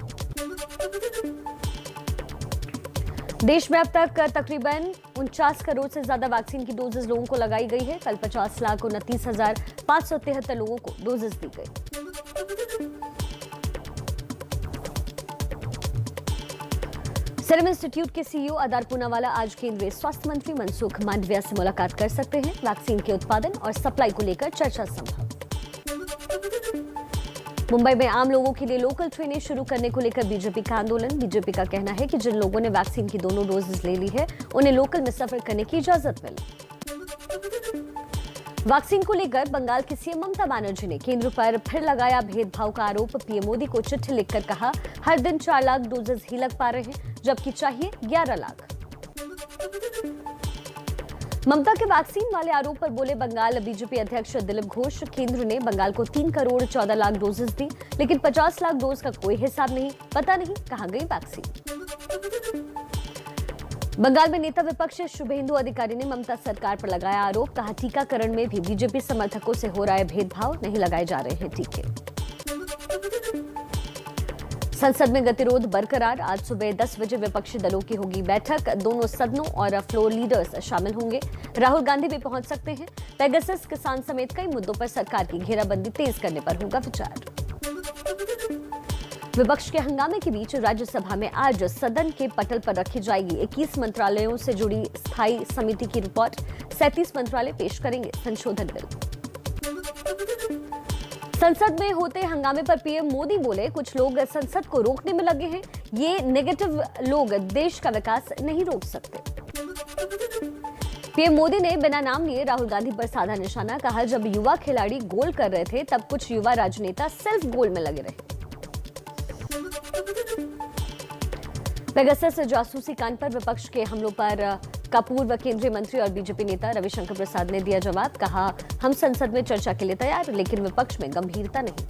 देश में अब तक तकरीबन 49 करोड़ से ज्यादा वैक्सीन की डोजेज लोगों को लगाई गई है। कल 50,29,573 लोगों को डोजेज दी गई। सीरम इंस्टीट्यूट के सीईओ अदार पूनावाला आज केंद्रीय स्वास्थ्य मंत्री मनसुख मांडविया से मुलाकात कर सकते हैं। वैक्सीन के उत्पादन और सप्लाई को लेकर चर्चा संभव। मुंबई में आम लोगों के लिए लोकल ट्रेनें शुरू करने को लेकर बीजेपी का आंदोलन। बीजेपी का कहना है कि जिन लोगों ने वैक्सीन की दोनों डोजेज ले ली है उन्हें लोकल में सफर करने की इजाजत मिले। वैक्सीन को लेकर बंगाल की सीएम ममता बनर्जी ने केंद्र पर फिर लगाया भेदभाव का आरोप। पीएम मोदी को चिट्ठी लिखकर कहा हर दिन 4 लाख डोजेज ही लग पा रहे हैं जबकि चाहिए 11 लाख। ममता के वैक्सीन वाले आरोप पर बोले बंगाल बीजेपी अध्यक्ष दिलीप घोष। केंद्र ने बंगाल को 3 करोड़ 14 लाख डोजेज दी लेकिन 50 लाख डोज का कोई हिसाब नहीं। पता नहीं कहां गई वैक्सीन। बंगाल में नेता विपक्ष शुभेंदु अधिकारी ने ममता सरकार पर लगाया आरोप। कहा टीकाकरण में भी बीजेपी समर्थकों से हो रहा है भेदभाव, नहीं लगाए जा रहे हैं टीके। संसद में गतिरोध बरकरार। आज सुबह 10 बजे विपक्षी दलों की होगी बैठक। दोनों सदनों और फ्लोर लीडर्स शामिल होंगे। राहुल गांधी भी पहुंच सकते हैं। पेगासस, किसान समेत कई मुद्दों पर सरकार की घेराबंदी तेज करने पर होगा विचार। विपक्ष के हंगामे के बीच राज्यसभा में आज सदन के पटल पर रखी जाएगी 21 मंत्रालयों से जुड़ी स्थायी समिति की रिपोर्ट। 37 मंत्रालय पेश करेंगे संशोधन बिल। संसद में होते हंगामे पर पीएम मोदी बोले कुछ लोग संसद को रोकने में लगे हैं। ये नेगेटिव लोग देश का विकास नहीं रोक सकते। पीएम मोदी ने बिना नाम लिए राहुल गांधी पर साधा निशाना। कहा जब युवा खिलाड़ी गोल कर रहे थे तब कुछ युवा राजनेता सिर्फ गोल में लगे रहे। पेगासस जासूसी कांड पर विपक्ष के हमलों पर का पूर्व केंद्रीय मंत्री और बीजेपी नेता रविशंकर प्रसाद ने दिया जवाब। कहा हम संसद में चर्चा के लिए तैयार लेकिन विपक्ष में गंभीरता नहीं।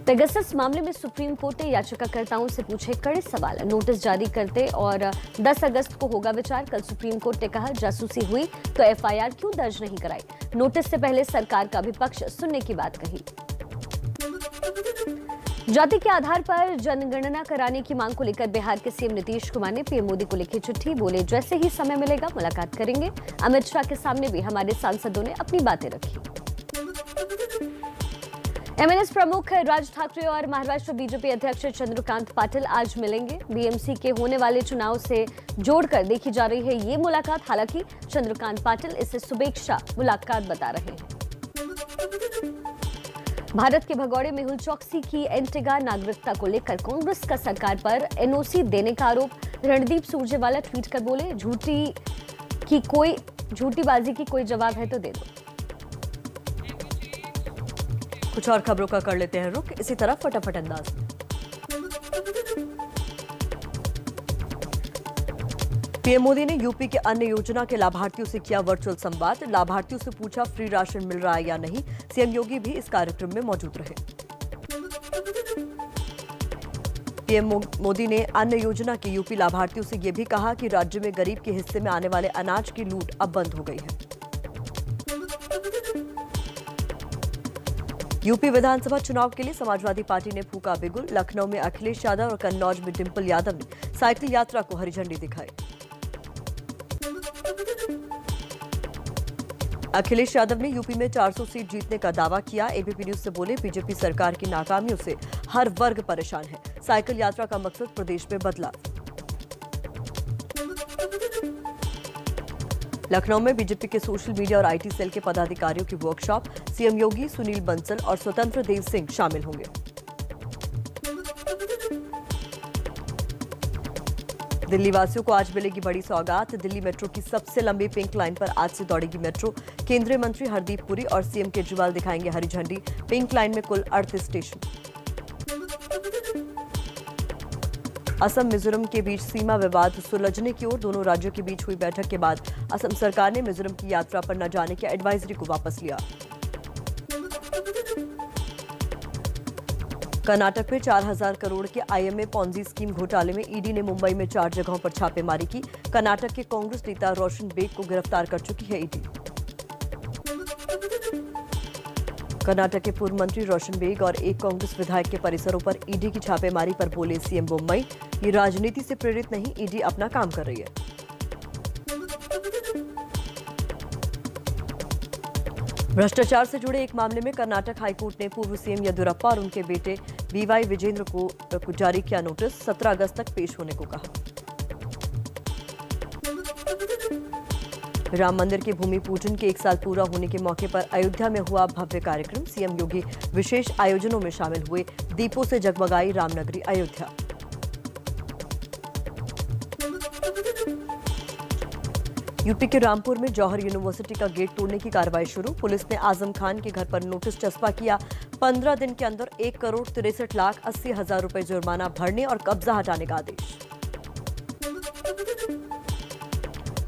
पेगासस मामले में सुप्रीम कोर्ट ने याचिकाकर्ताओं से पूछे कड़े सवाल। नोटिस जारी करते और 10 अगस्त को होगा विचार। कल सुप्रीम कोर्ट ने कहा जासूसी हुई तो एफआईआर क्यों दर्ज नहीं कराई। नोटिस से पहले सरकार का विपक्ष सुनने की बात कही। जाति के आधार पर जनगणना कराने की मांग को लेकर बिहार के सीएम नीतीश कुमार ने पीएम मोदी को लिखी चिट्ठी। बोले जैसे ही समय मिलेगा मुलाकात करेंगे। अमित शाह के सामने भी हमारे सांसदों ने अपनी बातें रखी। एमएनएस प्रमुख राज ठाकरे और महाराष्ट्र बीजेपी अध्यक्ष चंद्रकांत पाटिल आज मिलेंगे। बीएमसी के होने वाले चुनाव से जोड़कर देखी जा रही है ये मुलाकात। हालांकि चंद्रकांत पाटिल इसे शुभेच्छा मुलाकात बता रहे हैं। भारत के भगौड़े मेहुल चौकसी की एंटीगा नागरिकता को लेकर कांग्रेस का सरकार पर एनओसी देने का आरोप। रणदीप सुरजेवाला ट्वीट कर बोले झूठी बाजी की कोई जवाब है तो दे दो। कुछ और खबरों का कर लेते हैं रुख, इसी तरह फटाफट अंदाज में। पीएम मोदी ने यूपी के अन्य योजना के लाभार्थियों से किया वर्चुअल संवाद। लाभार्थियों से पूछा फ्री राशन मिल रहा है या नहीं। सीएम योगी भी इस कार्यक्रम में मौजूद रहे। पीएम मोदी ने अन्य योजना के यूपी लाभार्थियों से यह भी कहा कि राज्य में गरीब के हिस्से में आने वाले अनाज की लूट अब बंद हो गई है। यूपी विधानसभा चुनाव के लिए समाजवादी पार्टी ने फूका बिगुल। लखनऊ में अखिलेश यादव और कन्नौज में डिंपल यादव ने साइकिल यात्रा को हरी झंडी दिखाई। अखिलेश यादव ने यूपी में 400 सीट जीतने का दावा किया। एबीपी न्यूज से बोले, बीजेपी सरकार की नाकामियों से हर वर्ग परेशान है। साइकिल यात्रा का मकसद प्रदेश में बदलाव। लखनऊ में बीजेपी के सोशल मीडिया और आईटी सेल के पदाधिकारियों की वर्कशॉप। सीएम योगी, सुनील बंसल और स्वतंत्र देव सिंह शामिल होंगे। दिल्ली वासियों को आज मिलेगी बड़ी सौगात। दिल्ली मेट्रो की सबसे लंबी पिंक लाइन पर आज से दौड़ेगी मेट्रो। केंद्रीय मंत्री हरदीप पुरी और सीएम केजरीवाल दिखाएंगे हरी झंडी। पिंक लाइन में कुल 38 स्टेशन। असम मिजोरम के बीच सीमा विवाद सुलझने की ओर। दोनों राज्यों के बीच हुई बैठक के बाद असम सरकार ने मिजोरम की यात्रा पर न जाने की एडवाइजरी को वापस लिया। कर्नाटक में 4000 करोड़ के आईएमए पॉन्जी स्कीम घोटाले में ईडी ने मुंबई में 4 जगहों पर छापेमारी की। कर्नाटक के कांग्रेस नेता रोशन बेग को गिरफ्तार कर चुकी है ईडी। कर्नाटक के पूर्व मंत्री रोशन बेग और एक कांग्रेस विधायक के परिसरों पर ईडी की छापेमारी पर बोले सीएम मुंबई, ये राजनीति से प्रेरित नहीं, ईडी अपना काम कर रही है। भ्रष्टाचार से जुड़े एक मामले में कर्नाटक हाईकोर्ट ने पूर्व सीएम येदियुरप्पा और उनके बेटे बीवाई विजेंद्र को जारी किया नोटिस। 17 अगस्त तक पेश होने को कहा। राम मंदिर के भूमि पूजन के 1 साल पूरा होने के मौके पर अयोध्या में हुआ भव्य कार्यक्रम। सीएम योगी विशेष आयोजनों में शामिल हुए। दीपों से जगमगाई रामनगरी अयोध्या। यूपी के रामपुर में जौहर यूनिवर्सिटी का गेट तोड़ने की कार्रवाई शुरू। पुलिस ने आजम खान के घर पर नोटिस चस्पा किया। 15 दिन के अंदर 1,63,80,000 रुपए जुर्माना भरने और कब्जा हटाने का आदेश।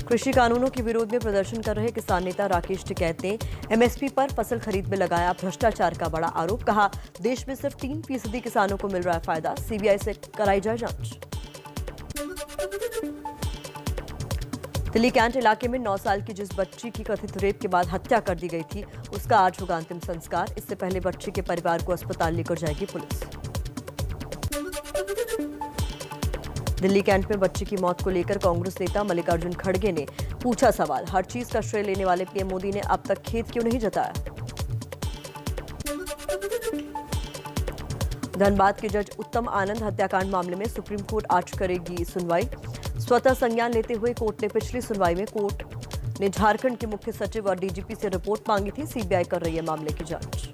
कृषि कानूनों के विरोध में प्रदर्शन कर रहे किसान नेता राकेश टिकैत ने एमएसपी पर फसल खरीद में लगाया भ्रष्टाचार का बड़ा आरोप। कहा, देश में सिर्फ 3% किसानों को मिल रहा है फायदा। सीबीआई से कराई जाए जांच। दिल्ली कैंट इलाके में 9 साल की जिस बच्ची की कथित रेप के बाद हत्या कर दी गई थी, उसका आज होगा अंतिम संस्कार। इससे पहले बच्ची के परिवार को अस्पताल लेकर जाएगी पुलिस। दिल्ली कैंट में बच्ची की मौत को लेकर कांग्रेस नेता मल्लिकार्जुन खड़गे ने पूछा सवाल। हर चीज का श्रेय लेने वाले पीएम मोदी ने अब तक खेद क्यों नहीं जताया। धनबाद के जज उत्तम आनंद हत्याकांड मामले में सुप्रीम कोर्ट आज करेगी सुनवाई। स्वतः संज्ञान लेते हुए कोर्ट ने पिछली सुनवाई में कोर्ट ने झारखंड के मुख्य सचिव और डीजीपी से रिपोर्ट मांगी थी। सीबीआई कर रही है मामले की जांच।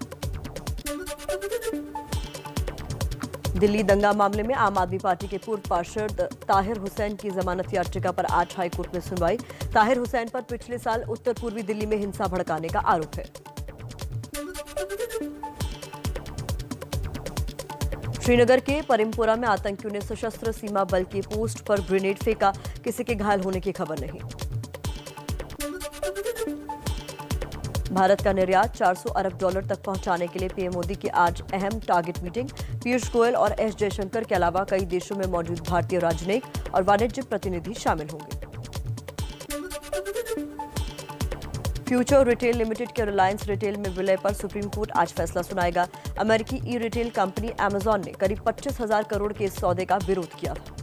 दिल्ली दंगा मामले में आम आदमी पार्टी के पूर्व पार्षद ताहिर हुसैन की जमानत याचिका पर आज हाईकोर्ट में सुनवाई। ताहिर हुसैन पर पिछले साल उत्तर पूर्वी दिल्ली में हिंसा भड़काने का आरोप है। श्रीनगर के परिमपुरा में आतंकियों ने सशस्त्र सीमा बल के पोस्ट पर ग्रेनेड फेंका। किसी के घायल होने की खबर नहीं। भारत का निर्यात 400 अरब डॉलर तक पहुंचाने के लिए पीएम मोदी की आज अहम टारगेट मीटिंग। पीयूष गोयल और एस जयशंकर के अलावा कई देशों में मौजूद भारतीय राजनयिक और वाणिज्य प्रतिनिधि शामिल होंगे। फ्यूचर रिटेल लिमिटेड के रिलायंस रिटेल में विलय पर सुप्रीम कोर्ट आज फैसला सुनाएगा। अमेरिकी ई रिटेल कंपनी अमेजॉन ने करीब 25,000 करोड़ के इस सौदे का विरोध किया था।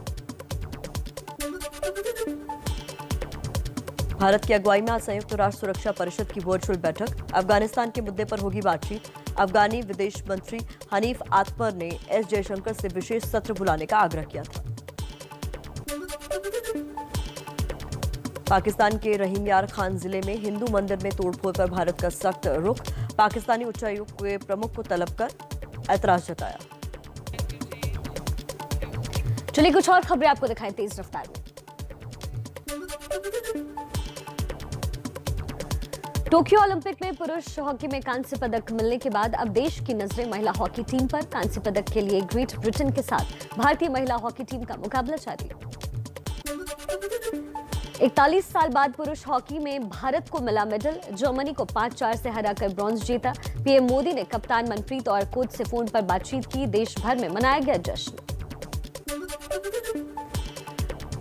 भारत की अगुवाई में आज संयुक्त राष्ट्र सुरक्षा परिषद की वर्चुअल बैठक। अफगानिस्तान के मुद्दे पर होगी बातचीत। अफगानी विदेश मंत्री हनीफ आतमर ने एस जयशंकर से विशेष सत्र बुलाने का आग्रह किया था। पाकिस्तान के रहीम यार खान जिले में हिंदू मंदिर में तोड़फोड़ पर भारत का सख्त रुख। पाकिस्तानी उच्चायुक्त के प्रमुख को तलब कर ऐतराज जताया। चलिए कुछ और खबरें आपको दिखाएं तेज रफ्तार में। टोक्यो ओलंपिक में पुरुष हॉकी में कांस्य पदक मिलने के बाद अब देश की नजरें महिला हॉकी टीम पर। कांस्य पदक के लिए ग्रेट ब्रिटेन के साथ भारतीय महिला हॉकी टीम का मुकाबला जारी। 41 साल बाद पुरुष हॉकी में भारत को मिला मेडल। जर्मनी को 5-4 से हराकर ब्रॉन्ज जीता। पीएम मोदी ने कप्तान मनप्रीत और कोच से फोन पर बातचीत की। देश भर में मनाया गया जश्न।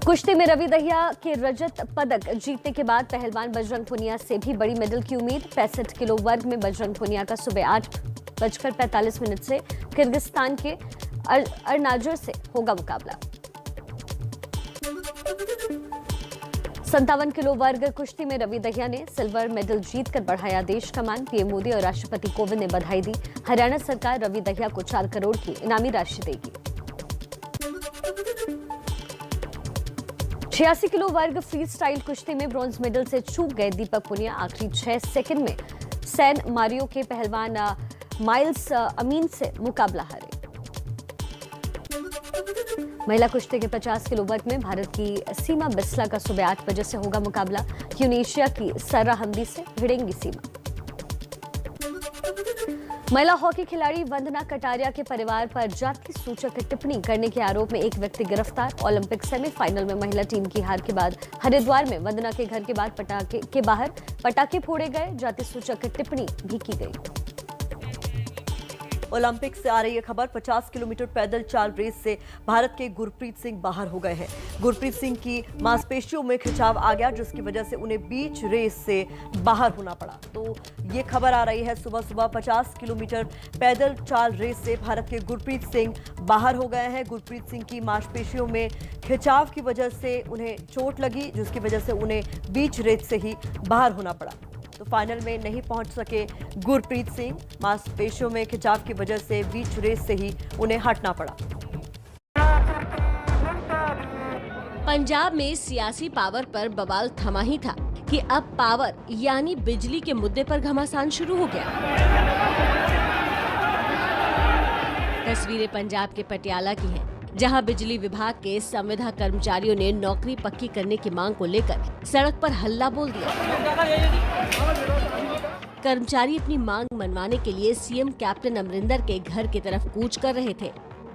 कुश्ती में रवि दहिया के रजत पदक जीतने के बाद पहलवान बजरंग पुनिया से भी बड़ी मेडल की उम्मीद। 65 किलो वर्ग में बजरंग पुनिया का सुबह 8:45 से किर्गिस्तान के अरनाजुर से होगा मुकाबला। 57 किलो वर्ग कुश्ती में रवि दहिया ने सिल्वर मेडल जीतकर बढ़ाया देश का मान। पीएम मोदी और राष्ट्रपति कोविंद ने बधाई दी। हरियाणा सरकार रवि दहिया को 4 करोड़ की इनामी राशि देगी। 86 किलो वर्ग फ्री स्टाइल कुश्ती में ब्रॉन्ज मेडल से चूक गए दीपक पुनिया। आखिरी 6 सेकंड में सैन मारियो के पहलवान माइल्स अमीन से मुकाबला हारे। महिला कुश्ती के 50 किलो वर्ग में भारत की सीमा बिस्ला का सुबह 8 बजे से होगा मुकाबला। ट्यूनीशिया की सरा हमदी से भिड़ेंगी सीमा। महिला हॉकी खिलाड़ी वंदना कटारिया के परिवार पर जाति सूचक टिप्पणी करने के आरोप में एक व्यक्ति गिरफ्तार। ओलंपिक सेमीफाइनल में महिला टीम की हार के बाद हरिद्वार में वंदना के घर के बाहर पटाखे फोड़े गए। जाति सूचक टिप्पणी भी की गई। ओलंपिक से आ रही है खबर। 50 किलोमीटर पैदल चाल रेस से भारत के गुरप्रीत सिंह बाहर हो गए हैं। गुरप्रीत सिंह की मांसपेशियों में खिंचाव आ गया, जिसकी वजह से उन्हें बीच रेस से बाहर होना पड़ा। तो ये खबर आ रही है सुबह सुबह। 50 किलोमीटर पैदल चाल रेस से भारत के गुरप्रीत सिंह बाहर हो गए हैं। गुरप्रीत सिंह की मांसपेशियों में खिंचाव की वजह से उन्हें चोट लगी, जिसकी वजह से उन्हें बीच रेस से ही बाहर होना पड़ा। तो फाइनल में नहीं पहुंच सके गुरप्रीत सिंह। मांसपेशियों में खिंचाव की वजह से बीच रेस से ही उन्हें हटना पड़ा। पंजाब में सियासी पावर पर बवाल थमा ही था कि अब पावर यानी बिजली के मुद्दे पर घमासान शुरू हो गया। तस्वीरें पंजाब के पटियाला की हैं, जहां बिजली विभाग के संविदा कर्मचारियों ने नौकरी पक्की करने की मांग को लेकर सड़क पर हल्ला बोल दिया। कर्मचारी अपनी मांग मनवाने के लिए सीएम कैप्टन अमरिंदर के घर की तरफ कूच कर रहे थे।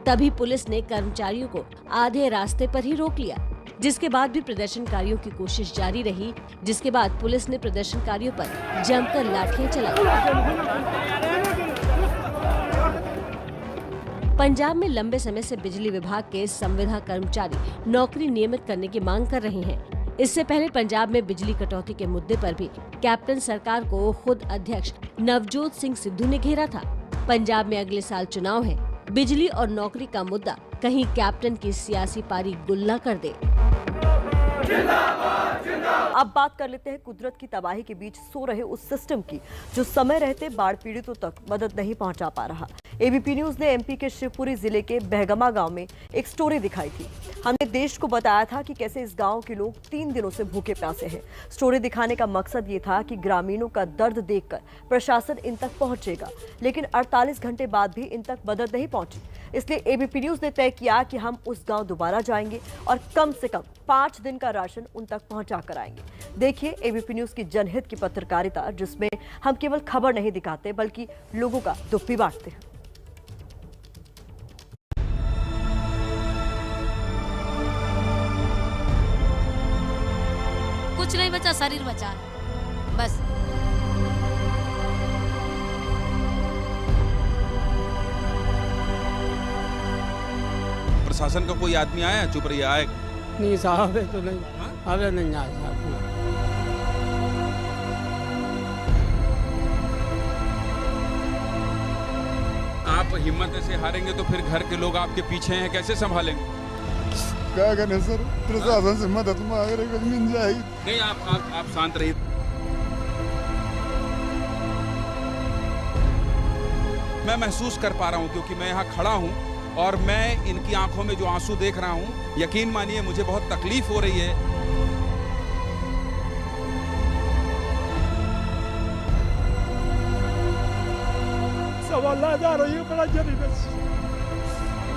तभी पुलिस ने कर्मचारियों को आधे रास्ते पर ही रोक लिया, जिसके बाद भी प्रदर्शनकारियों की कोशिश जारी रही। जिसके बाद पुलिस ने प्रदर्शनकारियों पर जमकर लाठियां चलाई। पंजाब में लंबे समय से बिजली विभाग के संविदा कर्मचारी नौकरी नियमित करने की मांग कर रहे हैं। इससे पहले पंजाब में बिजली कटौती के मुद्दे पर भी कैप्टन सरकार को खुद अध्यक्ष नवजोत सिंह सिद्धू ने घेरा था। पंजाब में अगले साल चुनाव है। बिजली और नौकरी का मुद्दा कहीं कैप्टन की सियासी पारी गुल्ला कर दे। अब बात कर लेते हैं कुदरत की तबाही के बीच सो रहे उस सिस्टम की, जो समय रहते बाढ़ पीड़ितों तक मदद नहीं पहुंचा पा रहा। एबीपी न्यूज ने एमपी के शिवपुरी जिले के बहगमा गांव में एक स्टोरी दिखाई थी। हमने देश को बताया था कि कैसे इस गांव के लोग 3 दिनों से भूखे प्यासे हैं। स्टोरी दिखाने का मकसद ये था कि ग्रामीणों का दर्द देखकर प्रशासन इन तक पहुंचेगा, लेकिन 48 घंटे बाद भी इन तक मदद नहीं पहुंची। इसलिए एबीपी न्यूज ने तय किया कि हम उस गांव दोबारा जाएंगे और कम से कम 5 दिन का राशन उन तक पहुंचा कर आएंगे। देखिए एबीपी न्यूज की जनहित की पत्रकारिता, जिसमें हम केवल खबर नहीं दिखाते बल्कि लोगों का दुख भी बांटते हैं। कुछ नहीं बचा, शरीर बचा बस। प्रशासन का कोई आदमी आया? चुप रहिए, आएगा नहीं साहब, तो नहीं अबे नहीं आया। आप हिम्मत से हारेंगे तो फिर घर के लोग आपके पीछे हैं, कैसे संभालेंगे? क्या करें सर, प्रशासन से मदद मांग मिल जाएगी। नहीं, आप शांत रहिए। मैं महसूस कर पा रहा हूं, क्योंकि मैं यहाँ खड़ा हूं और मैं इनकी आंखों में जो आंसू देख रहा हूं, यकीन मानिए मुझे बहुत तकलीफ हो रही है। सवाल जा रही है बड़ा जरूरी,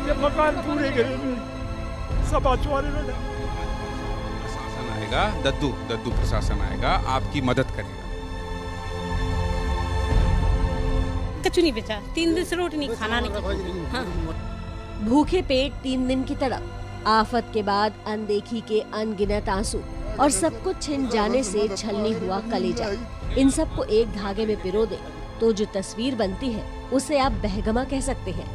ये मकान पूरे गरीब सब अचवारे में। प्रशासन आएगा, दद्दू प्रशासन आएगा, आपकी मदद करेगा। कछु नहीं बेचा, 3 दिन से रोटी नहीं, खाना नहीं। हाँ। भूखे पेट 3 दिन की तड़प, आफत के बाद अनदेखी के अनगिनत आंसू और सब कुछ छिन जाने से छलनी हुआ कलेजा, इन सब को एक धागे में पिरो दे तो जो तस्वीर बनती है उसे आप बहगमा कह सकते हैं।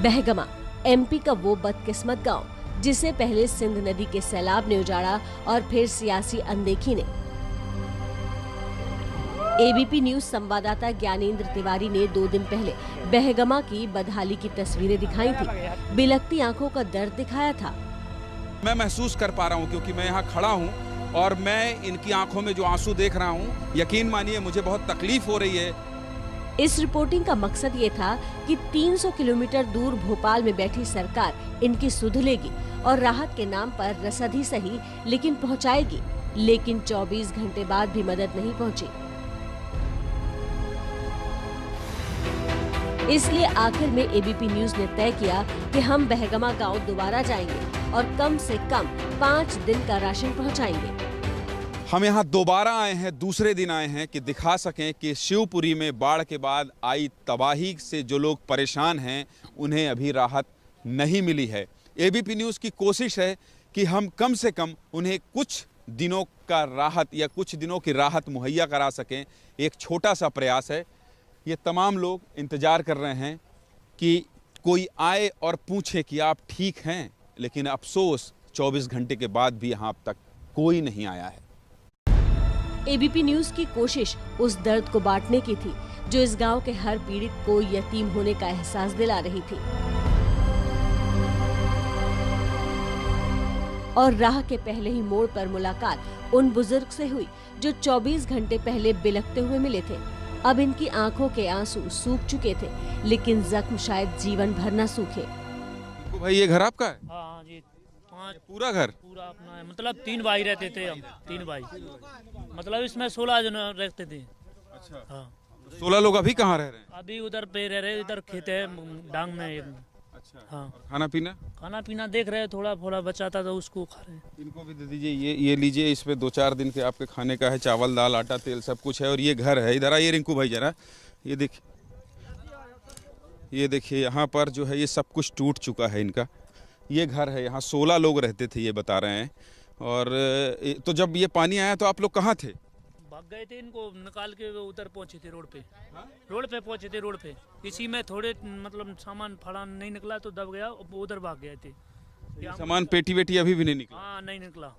बहगमा एमपी का वो बदकिस्मत गांव जिसे पहले सिंध नदी के सैलाब ने उजाड़ा और फिर सियासी अनदेखी ने। एबीपी न्यूज संवाददाता ज्ञानेंद्र तिवारी ने 2 दिन पहले बहगमा की बदहाली की तस्वीरें दिखाई थी, बिलखती आंखों का दर्द दिखाया था। मैं महसूस कर पा रहा हूं क्योंकि मैं यहाँ खड़ा हूं और मैं इनकी आंखों में जो आंसू देख रहा हूं, यकीन मानिए मुझे बहुत तकलीफ हो रही है। इस रिपोर्टिंग का मकसद ये था कि 300 किलोमीटर दूर भोपाल में बैठी सरकार इनकी सुध लेगी और राहत के नाम पर रसद ही सही लेकिन पहुंचाएगी, लेकिन 24 घंटे बाद भी मदद नहीं पहुंची। इसलिए आखिर में एबीपी न्यूज ने तय किया कि हम बहगमा गांव दोबारा जाएंगे और कम से कम 5 दिन का राशन पहुंचाएंगे। हम यहाँ दोबारा आए हैं, दूसरे दिन आए हैं कि दिखा सकें कि शिवपुरी में बाढ़ के बाद आई तबाही से जो लोग परेशान हैं उन्हें अभी राहत नहीं मिली है। एबीपी न्यूज़ की कोशिश है कि हम कम से कम उन्हें कुछ दिनों का राहत या कुछ दिनों की राहत मुहैया करा सकें। एक छोटा सा प्रयास है। ये तमाम लोग इंतज़ार कर रहे हैं कि कोई आए और पूछे कि आप ठीक हैं, लेकिन अफसोस 24 घंटे के बाद भी यहाँ अब तक कोई नहीं आया है। एबीपी न्यूज की कोशिश उस दर्द को बांटने की थी जो इस गांव के हर पीड़ित को यतीम होने का एहसास दिला रही थी। और राह के पहले ही मोड़ पर मुलाकात उन बुजुर्ग से हुई जो 24 घंटे पहले बिलखते हुए मिले थे। अब इनकी आंखों के आंसू सूख चुके थे, लेकिन जख्म शायद जीवन भर न सूखे। भाई ये घर आपका है? हाँ जी, पूरा घर पूरा अपना है। मतलब 3 भाई रहते थे हम, 3 भाई। मतलब इसमें 16 जन रहते थे। अच्छा। हाँ। 16 लोग अभी कहाँ रह रहे हैं? अभी उधर पे रह रहे, इधर खेत है डांग में एक। अच्छा। हाँ। खाना पीना? खाना पीना देख रहे, थोड़ा थोड़ा बचा था तो उसको खा रहे। इनको भी दे दीजिए, ये लीजिए, इसमें 2-4 दिन के आपके खाने का है, चावल दाल आटा तेल सब कुछ है। और ये घर है, इधर आइए रिंकू भाई जरा, ये देखिए यहाँ पर जो है ये सब कुछ टूट चुका है इनका। ये घर है, यहाँ 16 लोग रहते थे ये बता रहे हैं। और तो जब ये पानी आया तो आप लोग कहाँ थे? भाग गए थे, इनको निकाल के उधर पहुंचे थे, रोड पे पहुंचे थे, रोड पे। इसी में थोड़े मतलब सामान फड़ा नहीं निकला तो दब गया, उधर भाग गए थे। सामान पेटी वेटी अभी भी नहीं निकला? हाँ नहीं निकला,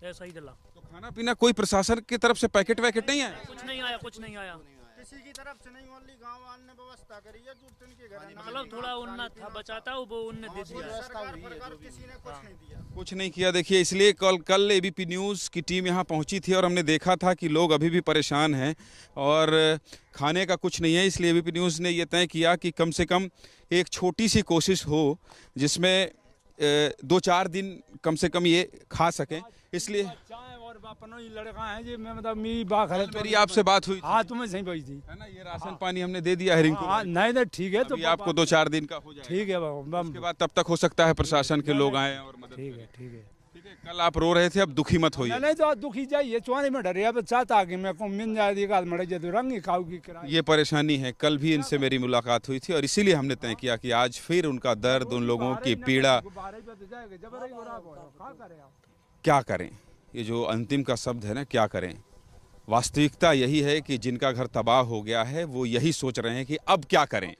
ऐसा ही डला। तो खाना पीना कोई प्रशासन की तरफ से पैकेट वैकेट नहीं आया? कुछ नहीं आया, कुछ नहीं आया किसी की तरफ से नहीं। ओनली गांव वालों ने व्यवस्था करी है, जो के घर मतलब थोड़ा उन्ना था बचाता, वो उनने दे दिया। किसी ने कुछ नहीं दिया, कुछ नहीं किया। देखिए इसलिए कल एबीपी न्यूज़ की टीम यहाँ पहुँची थी और हमने देखा था कि लोग अभी भी परेशान हैं और खाने का कुछ नहीं है। इसलिए एबीपी न्यूज़ ने ये तय किया कि कम से कम एक छोटी सी कोशिश हो जिसमें 2-4 दिन कम से कम ये खा सकें। इसलिए लड़का है जी, मैं मतलब मेरी आपसे बात हुई? हाँ, तुम्हें सही भाई थी है ना। ये राशन पानी हमने दे दिया है रिंकू। नहीं नहीं ठीक है, तो आपको 2-4 दिन का हो जाएगा। ठीक है, उसके बाद तब तक हो सकता है प्रशासन के लोग आए और मदद। ठीक है, ठीक है। कल आप रो रहे थे, अब दुखी मत होइए। नहीं तो दुखी जाइए, चुआने में डरे। अब चाहता कि मैं को मिल जाए रंग खाऊ की किराए। ये परेशानी है। कल भी इनसे मेरी मुलाकात हुई थी और इसीलिए हमने तय किया कि आज फिर उनका दर्द, उन लोगों की पीड़ा क्या करें। ये जो अंतिम का शब्द है ना, क्या करें। वास्तविकता यही है कि जिनका घर तबाह हो गया है वो यही सोच रहे हैं कि अब क्या करें,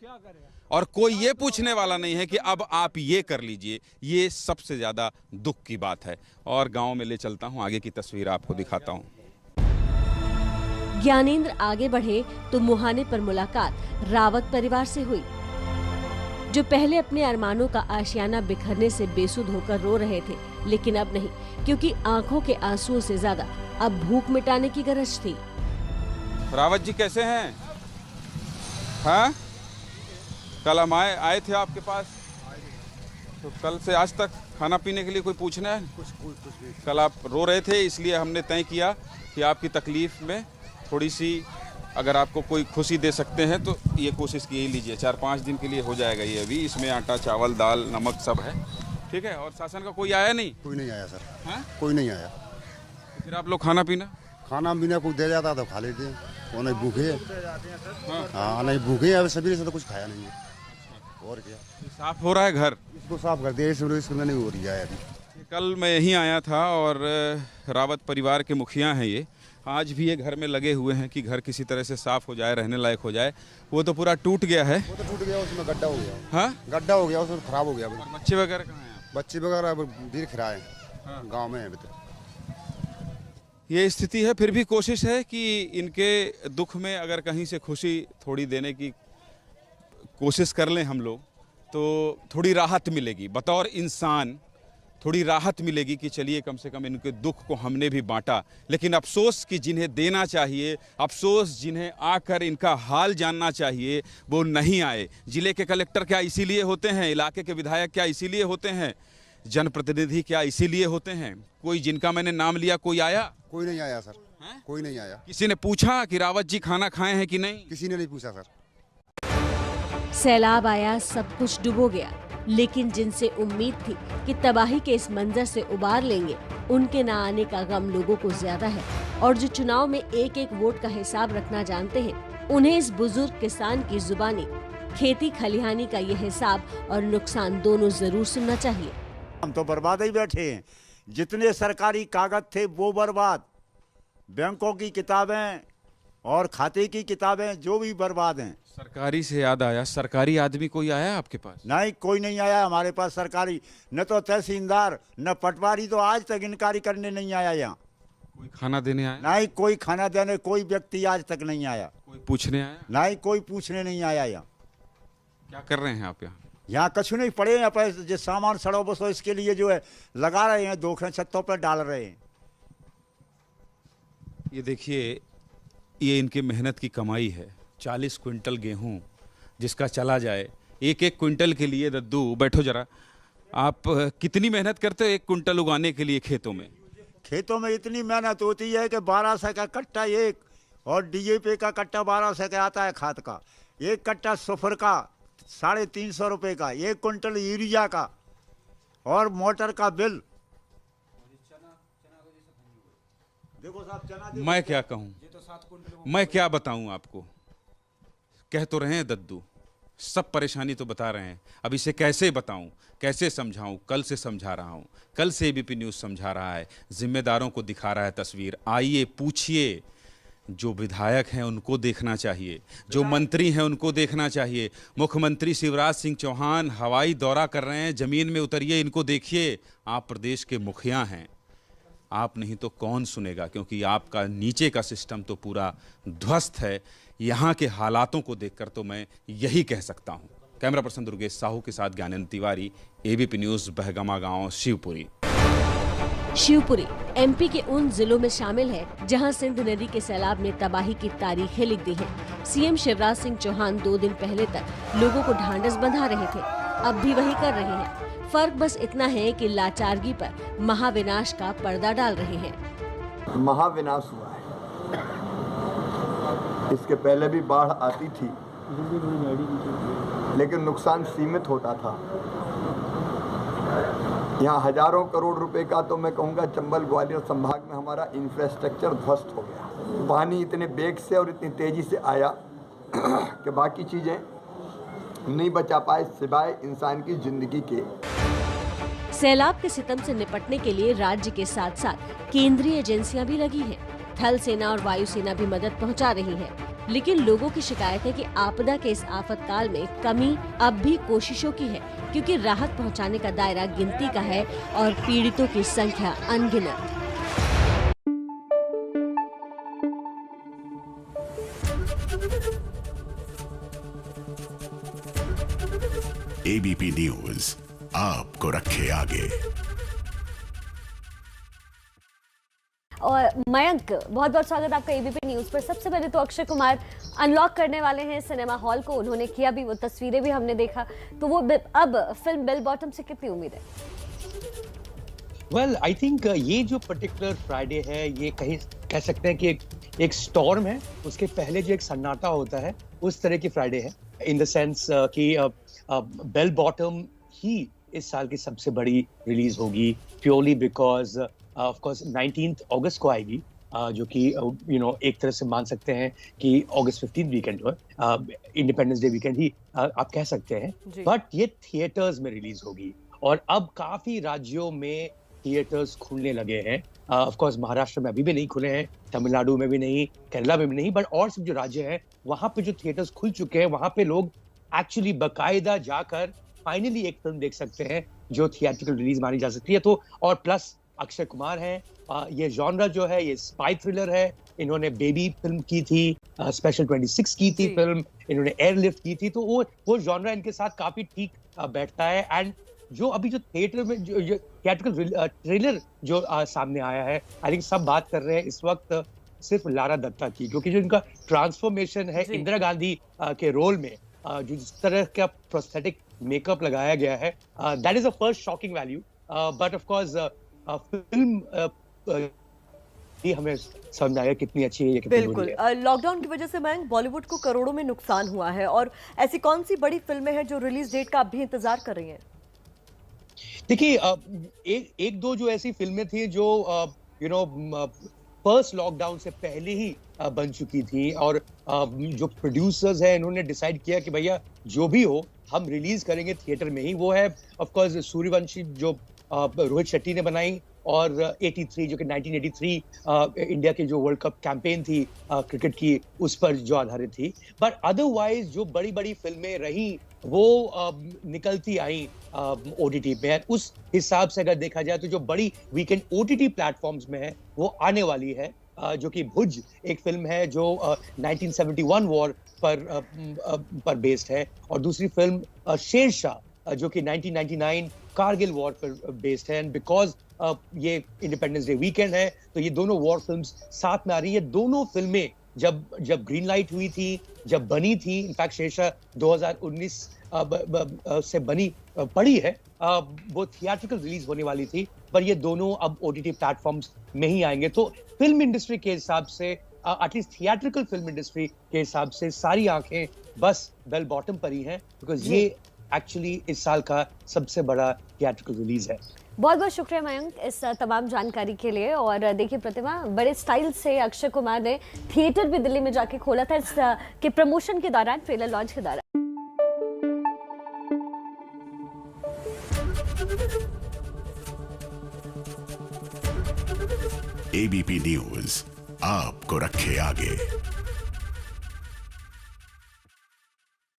और कोई ये पूछने वाला नहीं है कि अब आप ये कर लीजिए। ये सबसे ज़्यादा दुख की बात है। और गांव में ले चलता हूं, आगे की तस्वीर आपको दिखाता हूं। ज्ञानेंद्र आगे बढ़े तो मुहाने पर मुलाकात रावत परिवार से हुई, जो पहले अपने अरमानों का आशियाना बिखरने से बेसुध होकर रो रहे थे, लेकिन अब नहीं, क्योंकि आंखों के आंसुओं से ज्यादा अब भूख मिटाने की गरज थी। रावत जी कैसे हैं? हाँ, कल हम आए थे आपके पास, तो कल से आज तक खाना पीने के लिए कोई पूछना है? कुछ कल आप रो रहे थे, इसलिए हमने तय किया कि आपकी तकलीफ में थोड़ी सी अगर आपको कोई खुशी दे सकते हैं तो ये कोशिश की ही लीजिए। 4-5 दिन के लिए हो जाएगा ये। अभी इसमें आटा चावल दाल नमक सब है, ठीक है, और शासन का कोई आया नहीं? कोई नहीं आया सर। हाँ? कोई नहीं आया। फिर आप लोग खाना पीना कोई दे जाता तो खा लेते हैं, वो नहीं भूखे। हाँ नहीं भूखे, अब सभी से तो कुछ खाया नहीं है। और क्या साफ हो रहा है घर? इसको साफ कर दिया, इसमें नहीं हो रही है अभी। कल मैं यहीं आया था और रावत परिवार के मुखिया हैं ये, आज भी ये घर में लगे हुए हैं कि घर किसी तरह से साफ हो जाए, रहने लायक हो जाए। वो तो पूरा टूट गया है। वो तो टूट गया, उसमें गड्ढा हो गया। हाँ, गड्ढा हो गया, उसमें खराब हो गया। बच्चे वगैरह कहाँ हैं? बच्चे वगैरह भी खिराए हैं, गाँव में अभी तक ये स्थिति है। फिर भी कोशिश है कि इनके दुख में अगर कहीं से खुशी थोड़ी देने की कोशिश कर लें हम लोग, तो थोड़ी राहत मिलेगी, बतौर इंसान थोड़ी राहत मिलेगी कि चलिए कम से कम इनके दुख को हमने भी बांटा। लेकिन अफसोस कि जिन्हें देना चाहिए, अफसोस जिन्हें आकर इनका हाल जानना चाहिए, वो नहीं आए। जिले के कलेक्टर क्या इसीलिए होते हैं? इलाके के विधायक क्या इसीलिए होते हैं? जनप्रतिनिधि क्या इसीलिए होते हैं? कोई जिनका मैंने नाम लिया, कोई आया? कोई नहीं आया सर। कोई नहीं आया। किसी ने पूछा कि रावत जी खाना खाए हैं कि नहीं? किसी ने नहीं पूछा सर। सैलाब आया, सब कुछ डूबो गया, लेकिन जिनसे उम्मीद थी कि तबाही के इस मंजर से उबार लेंगे, उनके ना आने का गम लोगों को ज्यादा है। और जो चुनाव में एक एक वोट का हिसाब रखना जानते हैं, उन्हें इस बुजुर्ग किसान की जुबानी खेती खलिहानी का ये हिसाब और नुकसान दोनों जरूर सुनना चाहिए। हम तो बर्बाद ही बैठे हैं। जितने सरकारी कागज थे वो बर्बाद, बैंकों की किताबें और खाते की किताबें जो भी बर्बाद हैं। सरकारी से याद आया, सरकारी आदमी कोई आया आपके पास? नहीं, कोई नहीं आया हमारे पास सरकारी। न तो तहसीलदार न पटवारी तो आज तक इनकारी करने नहीं आया यहाँ। कोई खाना देने आया? नहीं, कोई खाना देने कोई व्यक्ति आज तक नहीं आया। कोई पूछने आया? नहीं, कोई पूछने नहीं आया यहाँ। क्या कर रहे हैं आप यहाँ? यहाँ कछु नहीं, पड़े हैं पैसे, जो सामान सड़ो बसो इसके लिए जो है लगा रहे हैं, दोखें छतों पर डाल रहे हैं। ये देखिए, ये इनके मेहनत की कमाई है। 40 क्विंटल गेहूं जिसका चला जाए, एक एक क्विंटल के लिए। दद्दू बैठो जरा, आप कितनी मेहनत करते हो एक क्विंटल उगाने के लिए खेतों में? खेतों में इतनी मेहनत होती है कि 1200 का कट्टा एक, और डीएपी का कट्टा 1200 का आता है खाद का, एक कट्टा सुफर का 350 रुपये का, 1 क्विंटल यूरिया का, और मोटर का बिल। देखो साहब, चना मैं क्या कहूँ, मैं क्या बताऊँ आपको? कह तो रहे हैं दद्दू, सब परेशानी तो बता रहे हैं, अब इसे कैसे बताऊं, कैसे समझाऊं? कल से समझा रहा हूं, कल से एबीपी न्यूज़ समझा रहा है, जिम्मेदारों को दिखा रहा है तस्वीर। आइए पूछिए, जो विधायक हैं उनको देखना चाहिए, जो मंत्री हैं उनको देखना चाहिए। मुख्यमंत्री शिवराज सिंह चौहान हवाई दौरा कर रहे हैं, जमीन में उतरिए, इनको देखिए। आप प्रदेश के मुखिया हैं, आप नहीं तो कौन सुनेगा? क्योंकि आपका नीचे का सिस्टम तो पूरा ध्वस्त है। यहाँ के हालातों को देखकर तो मैं यही कह सकता हूँ। कैमरा पर्सन दुर्गेश साहू के साथ ज्ञानंद तिवारी, एबीपी न्यूज़, बहगमा गांव, शिवपुरी। शिवपुरी एमपी के उन जिलों में शामिल है जहां सिंध नदी के सैलाब ने तबाही की तारीखें लिख दी हैं। सीएम शिवराज सिंह चौहान 2 दिन पहले तक लोगों को ढांढस बंधा रहे थे, अब भी वही कर रहे हैं। फर्क बस इतना है कि लाचारगी पर महाविनाश का पर्दा डाल रहे हैं। महाविनाश हुआ है, इसके पहले भी बाढ़ आती थी, लेकिन नुकसान सीमित होता था। यहाँ हजारों करोड़ रुपए का, तो मैं कहूँगा चंबल ग्वालियर संभाग में हमारा इंफ्रास्ट्रक्चर ध्वस्त हो गया। पानी इतने बेग से और इतनी तेजी से आया कि बाकी चीजें नहीं बचा पाए सिवाय इंसान की जिंदगी के। सैलाब के सितम से निपटने के लिए राज्य के साथ साथ केंद्रीय एजेंसियां भी लगी हैं। थल सेना और वायुसेना भी मदद पहुंचा रही है, लेकिन लोगों की शिकायत है कि आपदा के इस आफतकाल में कमी अब भी कोशिशों की है, क्योंकि राहत पहुंचाने का दायरा गिनती का है और पीड़ितों की संख्या अनगिनत। एबीपी न्यूज़ आपको रखे आगे। और मयंक, बहुत बहुत स्वागत आपका एबीपी न्यूज पर। सबसे पहले तो अक्षय कुमार अनलॉक करने वाले हैं सिनेमा हॉल को, उन्होंने किया भी, वो तस्वीरें भी हमने देखा, तो वो अब फिल्म बेल बॉटम से कितनी उम्मीद है? वेल, आई थिंक ये जो पर्टिकुलर फ्राइडे है, ये कह सकते हैं कि एक स्टॉर्म है, उसके पहले जो एक सन्नाटा होता है, उस तरह की फ्राइडे है, इन द सेंस कि बेल बॉटम ही इस साल की सबसे बड़ी रिलीज होगी, प्योरली बिकॉज ऑफ कोर्स 19 अगस्त को आएगी, जो कि एक तरह से मान सकते हैं कि अगस्त 15 वीकेंड हो, इंडिपेंडेंस डे वीकेंड ही आप कह सकते हैं, बट ये थिएटर्स में रिलीज होगी। और अब काफी राज्यों में थिएटर्स खुलने लगे हैं। ऑफ कोर्स महाराष्ट्र में अभी भी नहीं खुले हैं, तमिलनाडु में भी नहीं, केरला में भी नहीं, बट और सब जो राज्य हैं वहां पे जो थिएटर्स खुल चुके हैं वहां पे लोग एक्चुअली बकायदा जाकर फाइनली एक फिल्म देख सकते हैं जो थिएट्रिकल रिलीज मानी जा सकती है। तो और प्लस अक्षय कुमार हैं, ये जॉनरा जो है ये स्पाई थ्रिलर है, इन्होंने बेबी फिल्म की थी, स्पेशल 26 की थी फिल्म, इन्होंने एयरलिफ्ट की थी, तो वो जॉनरा इनके साथ काफी ठीक बैठता है। एंड जो अभी जो थिएटर में जो थिएट्रिकल ट्रेलर जो सामने आया है, आई थिंक सब बात कर रहे हैं इस वक्त सिर्फ लारा दत्ता की, क्योंकि जो इनका ट्रांसफॉर्मेशन है इंदिरा गांधी के रोल में, जो जिस तरह का प्रोस्थेटिक मेकअप लगाया गया है, that is a first shocking value. But of course film ये हमें समझ आया कितनी अच्छी है, कितनी बुरी है। बिल्कुल, लॉकडाउन की वजह से मैंग बॉलीवुड को करोड़ों में नुकसान हुआ है, और ऐसी कौन सी बड़ी फिल्में हैं जो रिलीज डेट का अब भी इंतजार कर रही हैं? देखिए, एक दो जो ऐसी फिल्में थी जो फर्स्ट लॉकडाउन से पहले ही बन चुकी थी, और जो प्रोड्यूसर्स हैं इन्होंने डिसाइड किया कि भैया जो भी हो हम रिलीज करेंगे थिएटर में ही। वो है ऑफ कोर्स सूर्यवंशी जो रोहित शेट्टी ने बनाई, और 83 जो कि 1983 इंडिया की जो वर्ल्ड कप कैंपेन थी क्रिकेट की, उस पर जो आधारित थी। बट अदरवाइज जो बड़ी बड़ी फिल्में रही वो निकलती आई ओटीटी पे। उस हिसाब से अगर देखा जाए तो जो बड़ी वीकेंड ओटीटी प्लेटफॉर्म्स में है वो आने वाली है, जो कि भुज एक फिल्म है जो 1971 वॉर पर बेस्ड है, और दूसरी फिल्म शेरशाह जो कि 1999 कारगिल वॉर पर बेस्ड है। एंड बिकॉज ये इंडिपेंडेंस डे वीकेंड है तो ये दोनों वॉर फिल्म्स साथ में आ रही है। दोनों फिल्में जब ग्रीन लाइट हुई थी, जब बनी थी, इनफैक्ट शेरशाह 2019 से बनी पड़ी है, वो थिएट्रिकल रिलीज होने वाली थी, पर ये दोनों अब ओटीटी प्लेटफॉर्म्स में ही आएंगे। तो फिल्म इंडस्ट्री के हिसाब से, एटलीस्ट थिएट्रिकल फिल्म इंडस्ट्री के हिसाब से, सारी आंखें बस बेल बॉटम पर ही हैं, बिकॉज ये एक्चुअली इस साल का सबसे बड़ा थिएट्रिकल रिलीज है। बहुत बहुत शुक्रिया मयंक इस तमाम जानकारी के लिए। और देखिए प्रतिमा, बड़े स्टाइल से अक्षय कुमार ने थिएटर भी दिल्ली में जाके खोला था इस के प्रमोशन के दौरान, ट्रेलर लॉन्च के दौरान। एबीपी न्यूज आपको रखे आगे।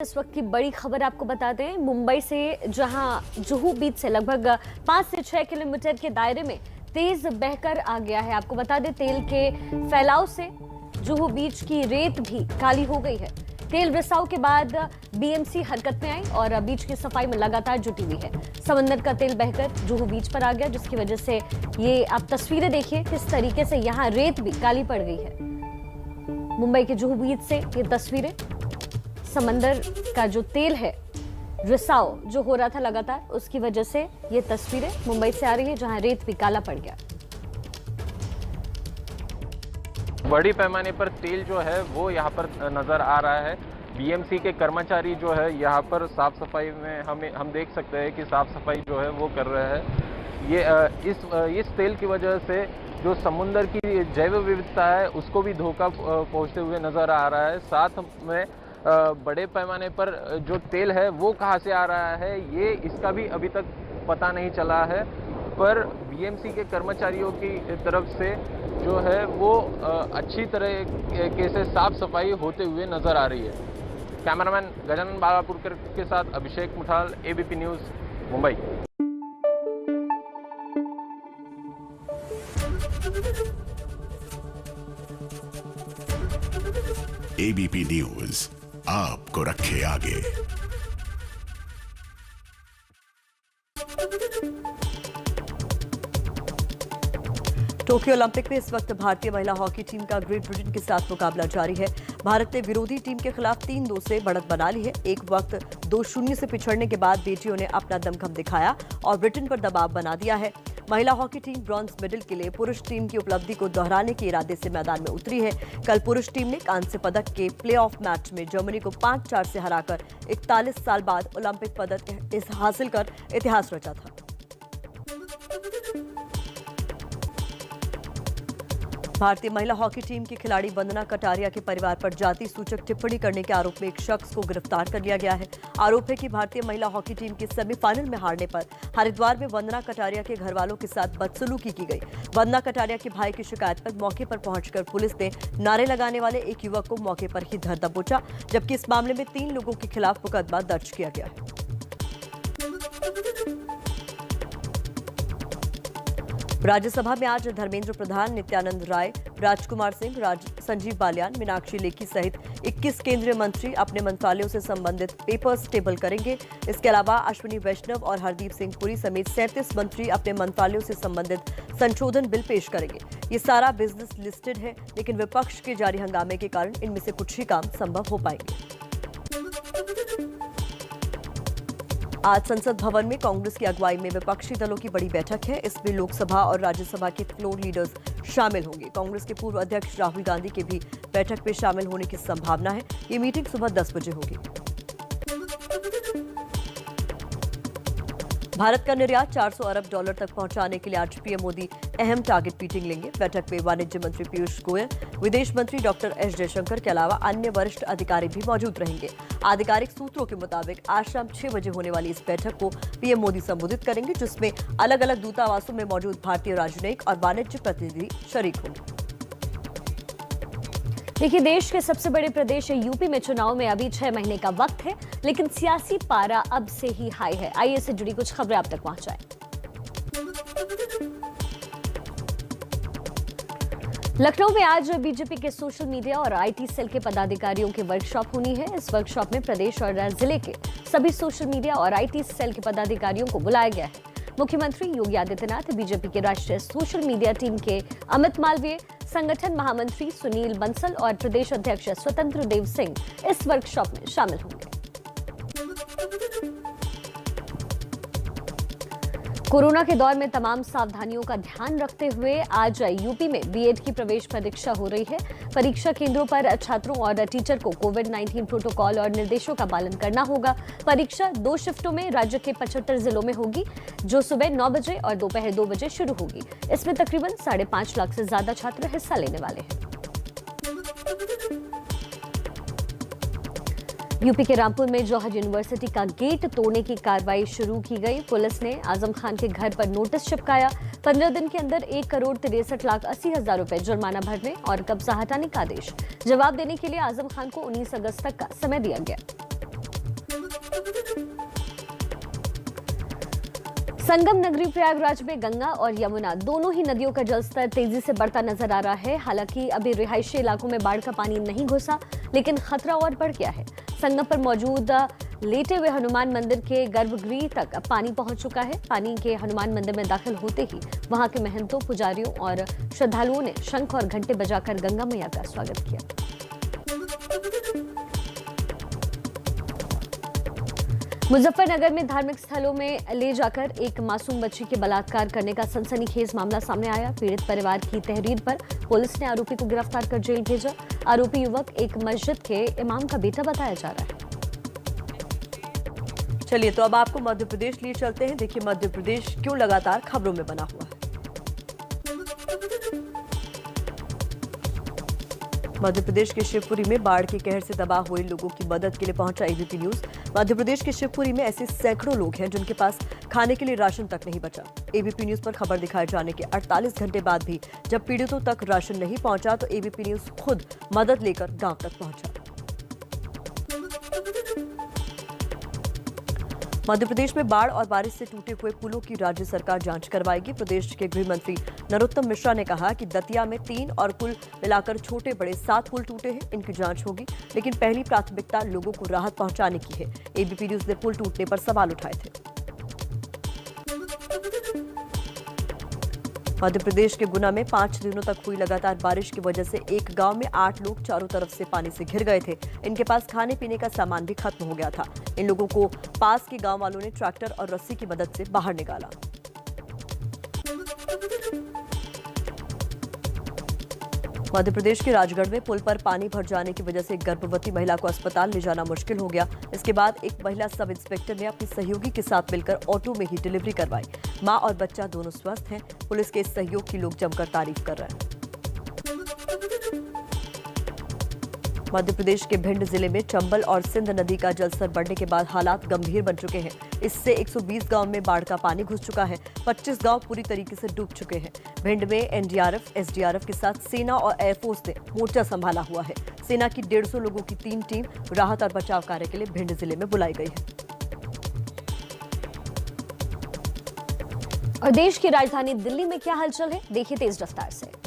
इस वक्त की बड़ी खबर आपको बता दें, मुंबई से जहां जुहू बीच से लगभग 5 से 6 किलोमीटर के दायरे में तेज बहकर आ गया है। आपको बता दें तेल के फैलाव से जुहू बीच की रेत भी काली हो गई है। तेल रिसाव के बाद बीएमसी हरकत में आई और बीच की सफाई में लगातार जुटी हुई है। समंदर का तेल बहकर जुहू बीच पर आ गया, जिसकी वजह से ये आप तस्वीरें देखिए किस तरीके से यहाँ रेत भी काली पड़ गई है। मुंबई के जुहू बीच से ये तस्वीरें, समंदर का जो तेल है, रिसाव जो हो रहा था लगातार, उसकी वजह से ये तस्वीरें मुंबई से आ रही है जहां रेत भी काला पड़ गया। बड़ी पैमाने पर तेल जो है वो यहाँ पर नजर आ रहा है। बीएमसी के कर्मचारी जो है यहाँ पर साफ सफाई में हम देख सकते हैं कि साफ सफाई जो है वो कर रहे हैं। ये इस तेल की वजह से जो समुद्र की जैव विविधता है उसको भी धोखा पहुँचते हुए नजर आ रहा है। साथ में बड़े पैमाने पर जो तेल है वो कहाँ से आ रहा है ये इसका भी अभी तक पता नहीं चला है, पर बीएमसी के कर्मचारियों की तरफ से जो है वो अच्छी तरह से साफ सफाई होते हुए नजर आ रही है। कैमरामैन गजानन बालापुरकर के साथ Abhishek Muthal, ABP news, Mumbai. ABP news आपको रखे आगे। टोक्यो ओलंपिक में इस वक्त भारतीय महिला हॉकी टीम का ग्रेट ब्रिटेन के साथ मुकाबला जारी है। भारत ने विरोधी टीम के खिलाफ 3-2 से बढ़त बना ली है। एक वक्त 2-0 से पिछड़ने के बाद बेटियों ने अपना दमखम दिखाया और ब्रिटेन पर दबाव बना दिया है। महिला हॉकी टीम ब्रॉन्ज मेडल के लिए पुरुष टीम की उपलब्धि को दोहराने के इरादे से मैदान में उतरी है। कल पुरुष टीम ने कांस्य पदक के प्लेऑफ मैच में जर्मनी को 5-4 से हराकर 41 साल बाद ओलंपिक पदक हासिल कर इतिहास रचा था। भारतीय महिला हॉकी टीम की खिलाड़ी वंदना कटारिया के परिवार पर जाति सूचक टिप्पणी करने के आरोप में एक शख्स को गिरफ्तार कर लिया गया है। आरोप है कि भारतीय महिला हॉकी टीम के सेमीफाइनल में हारने पर हरिद्वार में वंदना कटारिया के घर वालों के साथ बदसलूकी की गई। वंदना कटारिया के भाई की शिकायत पर मौके पर पहुंचकर पुलिस ने नारे लगाने वाले एक युवक को मौके पर ही धर दबोचा, जबकि इस मामले में 3 लोगों के खिलाफ मुकदमा दर्ज किया गया है। राज्यसभा में आज धर्मेंद्र प्रधान, नित्यानंद राय, राजकुमार सिंह, संजीव बालियान, मीनाक्षी लेखी सहित 21 केंद्रीय मंत्री अपने मंत्रालयों से संबंधित पेपर्स टेबल करेंगे। इसके अलावा अश्विनी वैष्णव और हरदीप सिंह पुरी समेत 37 मंत्री अपने मंत्रालयों से संबंधित संशोधन बिल पेश करेंगे। ये सारा बिजनेस लिस्टेड है, लेकिन विपक्ष के जारी हंगामे के कारण इनमें से कुछ ही काम संभव हो पाएंगे। आज संसद भवन में कांग्रेस की अगुवाई में विपक्षी दलों की बड़ी बैठक है। इसमें लोकसभा और राज्यसभा के फ्लोर लीडर्स शामिल होंगे। कांग्रेस के पूर्व अध्यक्ष राहुल गांधी के भी बैठक में शामिल होने की संभावना है। ये मीटिंग सुबह 10 बजे होगी। भारत का निर्यात 400 अरब डॉलर तक पहुंचाने के लिए आज पीएम मोदी अहम टारगेट मीटिंग लेंगे। बैठक में वाणिज्य मंत्री पीयूष गोयल, विदेश मंत्री डॉक्टर एस जयशंकर के अलावा अन्य वरिष्ठ अधिकारी भी मौजूद रहेंगे। आधिकारिक सूत्रों के मुताबिक आज शाम 6 बजे होने वाली इस बैठक को पीएम मोदी संबोधित करेंगे, जिसमें अलग अलग दूतावासों में मौजूद भारतीय राजनयिक और वाणिज्य प्रतिनिधि शरीक होंगे। देखिए, देश के सबसे बड़े प्रदेश यूपी में चुनाव में अभी 6 महीने का वक्त है, लेकिन सियासी पारा अब से ही हाई है। आइए इससे जुड़ी कुछ खबरें आप तक पहुंचाएं। लखनऊ में आज बीजेपी के सोशल मीडिया और आईटी सेल के पदाधिकारियों की वर्कशॉप होनी है। इस वर्कशॉप में प्रदेश और जिले के सभी सोशल मीडिया और आईटी सेल के पदाधिकारियों को बुलाया गया है। मुख्यमंत्री योगी आदित्यनाथ, बीजेपी के राष्ट्रीय सोशल मीडिया टीम के अमित मालवीय, संगठन महामंत्री सुनील बंसल और प्रदेश अध्यक्ष स्वतंत्र देव सिंह इस वर्कशॉप में शामिल होंगे। कोरोना के दौर में तमाम सावधानियों का ध्यान रखते हुए आज यूपी में बीएड की प्रवेश परीक्षा हो रही है। परीक्षा केंद्रों पर छात्रों और टीचर को कोविड-19 प्रोटोकॉल और निर्देशों का पालन करना होगा। परीक्षा 2 शिफ्टों में राज्य के 75 जिलों में होगी, जो सुबह 9 बजे और दोपहर 2 बजे शुरू होगी। इसमें तकरीबन 5.5 लाख से ज्यादा छात्र हिस्सा लेने वाले हैं। यूपी के रामपुर में जौहर यूनिवर्सिटी का गेट तोड़ने की कार्रवाई शुरू की गई। पुलिस ने आजम खान के घर पर नोटिस चिपकाया। 15 दिन के अंदर 1,63,80,000 रुपए जुर्माना भरने और कब्जा हटाने का आदेश। जवाब देने के लिए आजम खान को 19 अगस्त तक का समय दिया गया। संगम नगरी प्रयागराज में गंगा और यमुना दोनों ही नदियों का जलस्तर तेजी से बढ़ता नजर आ रहा है। हालांकि अभी रिहायशी इलाकों में बाढ़ का पानी नहीं घुसा, लेकिन खतरा और बढ़ गया है। संगम पर मौजूद लेटे हुए हनुमान मंदिर के गर्भगृह तक पानी पहुंच चुका है। पानी के हनुमान मंदिर में दाखिल होते ही वहां के महंतों, पुजारियों और श्रद्धालुओं ने शंख और घंटे बजाकर गंगा मैया का स्वागत किया। मुजफ्फरनगर में धार्मिक स्थलों में ले जाकर एक मासूम बच्ची के बलात्कार करने का सनसनीखेज मामला सामने आया। पीड़ित परिवार की तहरीर पर पुलिस ने आरोपी को गिरफ्तार कर जेल भेजा। आरोपी युवक एक मस्जिद के इमाम का बेटा बताया जा रहा है। चलिए, तो अब आपको मध्य प्रदेश लिए चलते हैं। देखिए मध्य प्रदेश क्यों लगातार खबरों में बना हुआ है। मध्य प्रदेश के शिवपुरी में बाढ़ के कहर से तबाह हुए लोगों की मदद के लिए पहुंचा एबीपी न्यूज। मध्य प्रदेश के शिवपुरी में ऐसे सैकड़ों लोग हैं जिनके पास खाने के लिए राशन तक नहीं बचा। एबीपी न्यूज पर खबर दिखाए जाने के 48 घंटे बाद भी जब पीड़ितों तक राशन नहीं पहुंचा, तो एबीपी न्यूज खुद मदद लेकर गांव तक पहुंचा। मध्य प्रदेश में बाढ़ और बारिश से टूटे हुए पुलों की राज्य सरकार जांच करवाएगी। प्रदेश के गृह मंत्री नरोत्तम मिश्रा ने कहा कि दतिया में 3 और कुल मिलाकर छोटे बड़े 7 पुल टूटे हैं। इनकी जांच होगी, लेकिन पहली प्राथमिकता लोगों को राहत पहुंचाने की है। एबीपी न्यूज ने पुल टूटने पर सवाल उठाए थे। मध्य प्रदेश के गुना में 5 दिनों तक हुई लगातार बारिश की वजह से एक गांव में 8 लोग चारों तरफ से पानी से घिर गए थे। इनके पास खाने पीने का सामान भी खत्म हो गया था। इन लोगों को पास के गांव वालों ने ट्रैक्टर और रस्सी की मदद से बाहर निकाला। मध्य प्रदेश के राजगढ़ में पुल पर पानी भर जाने की वजह से एक गर्भवती महिला को अस्पताल ले जाना मुश्किल हो गया। इसके बाद एक महिला सब इंस्पेक्टर ने अपनी सहयोगी के साथ मिलकर ऑटो में ही डिलीवरी करवाई। मां और बच्चा दोनों स्वस्थ हैं। पुलिस के इस सहयोग की लोग जमकर तारीफ कर रहे हैं। मध्य प्रदेश के भिंड जिले में चंबल और सिंध नदी का जलस्तर बढ़ने के बाद हालात गंभीर बन चुके हैं। इससे 120 गांव में बाढ़ का पानी घुस चुका है। 25 गांव पूरी तरीके से डूब चुके हैं। भिंड में एनडीआरएफ, एसडीआरएफ के साथ सेना और एयरफोर्स ने मोर्चा संभाला हुआ है। सेना की 150 लोगों की 3 टीम राहत और बचाव कार्य के लिए भिंड जिले में बुलाई गई है। और देश की राजधानी दिल्ली में क्या हलचल है, देखिए तेज रफ्तार से।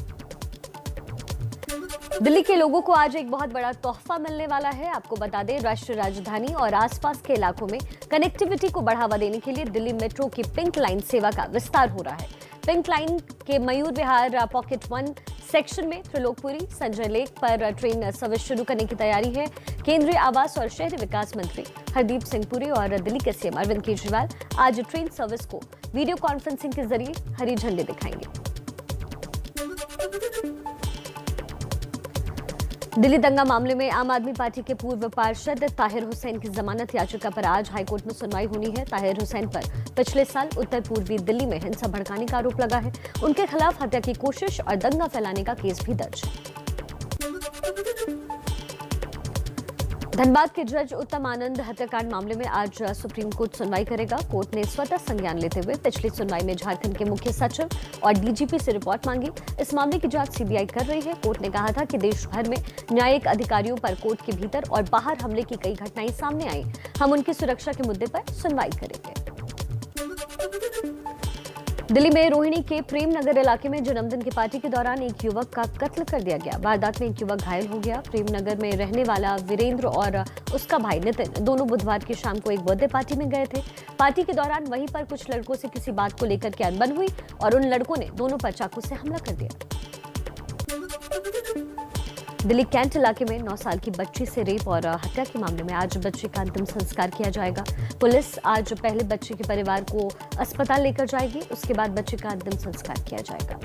दिल्ली के लोगों को आज एक बहुत बड़ा तोहफा मिलने वाला है। आपको बता दें, राष्ट्रीय राजधानी और आसपास के इलाकों में कनेक्टिविटी को बढ़ावा देने के लिए दिल्ली मेट्रो की पिंक लाइन सेवा का विस्तार हो रहा है। पिंक लाइन के मयूर विहार पॉकेट 1 सेक्शन में त्रिलोकपुरी संजय लेक पर ट्रेन सर्विस शुरू करने की तैयारी है। केंद्रीय आवास और शहरी विकास मंत्री हरदीप सिंह पुरी और दिल्ली के सीएम अरविंद केजरीवाल आज ट्रेन सर्विस को वीडियो कॉन्फ्रेंसिंग के जरिए हरी झंडी दिखाएंगे। दिल्ली दंगा मामले में आम आदमी पार्टी के पूर्व पार्षद ताहिर हुसैन की जमानत याचिका पर आज हाईकोर्ट में सुनवाई होनी है। ताहिर हुसैन पर पिछले साल उत्तर पूर्वी दिल्ली में हिंसा भड़काने का आरोप लगा है। उनके खिलाफ हत्या की कोशिश और दंगा फैलाने का केस भी दर्ज है। धनबाद के जज उत्तम आनंद हत्याकांड मामले में आज सुप्रीम कोर्ट सुनवाई करेगा। कोर्ट ने स्वतः संज्ञान लेते हुए पिछली सुनवाई में झारखंड के मुख्य सचिव और डीजीपी से रिपोर्ट मांगी। इस मामले की जांच सीबीआई कर रही है। कोर्ट ने कहा था कि देश भर में न्यायिक अधिकारियों पर कोर्ट के भीतर और बाहर हमले की कई घटनाएं सामने आई। हम उनकी सुरक्षा के मुद्दे पर सुनवाई करेंगे। दिल्ली में रोहिणी के प्रेम नगर इलाके में जन्मदिन की पार्टी के दौरान एक युवक का कत्ल कर दिया गया। वारदात में एक युवक घायल हो गया। प्रेम नगर में रहने वाला वीरेंद्र और उसका भाई नितिन दोनों बुधवार की शाम को एक बर्थडे पार्टी में गए थे। पार्टी के दौरान वहीं पर कुछ लड़कों से किसी बात को लेकर के अनबन हुई और उन लड़कों ने दोनों पर चाकू से हमला कर दिया। दिल्ली कैंट इलाके में 9 साल की बच्ची से रेप और हत्या के मामले में आज बच्चे का अंतिम संस्कार किया जाएगा। पुलिस आज पहले बच्चे के परिवार को अस्पताल लेकर जाएगी। उसके बाद बच्चे का अंतिम संस्कार किया जाएगा।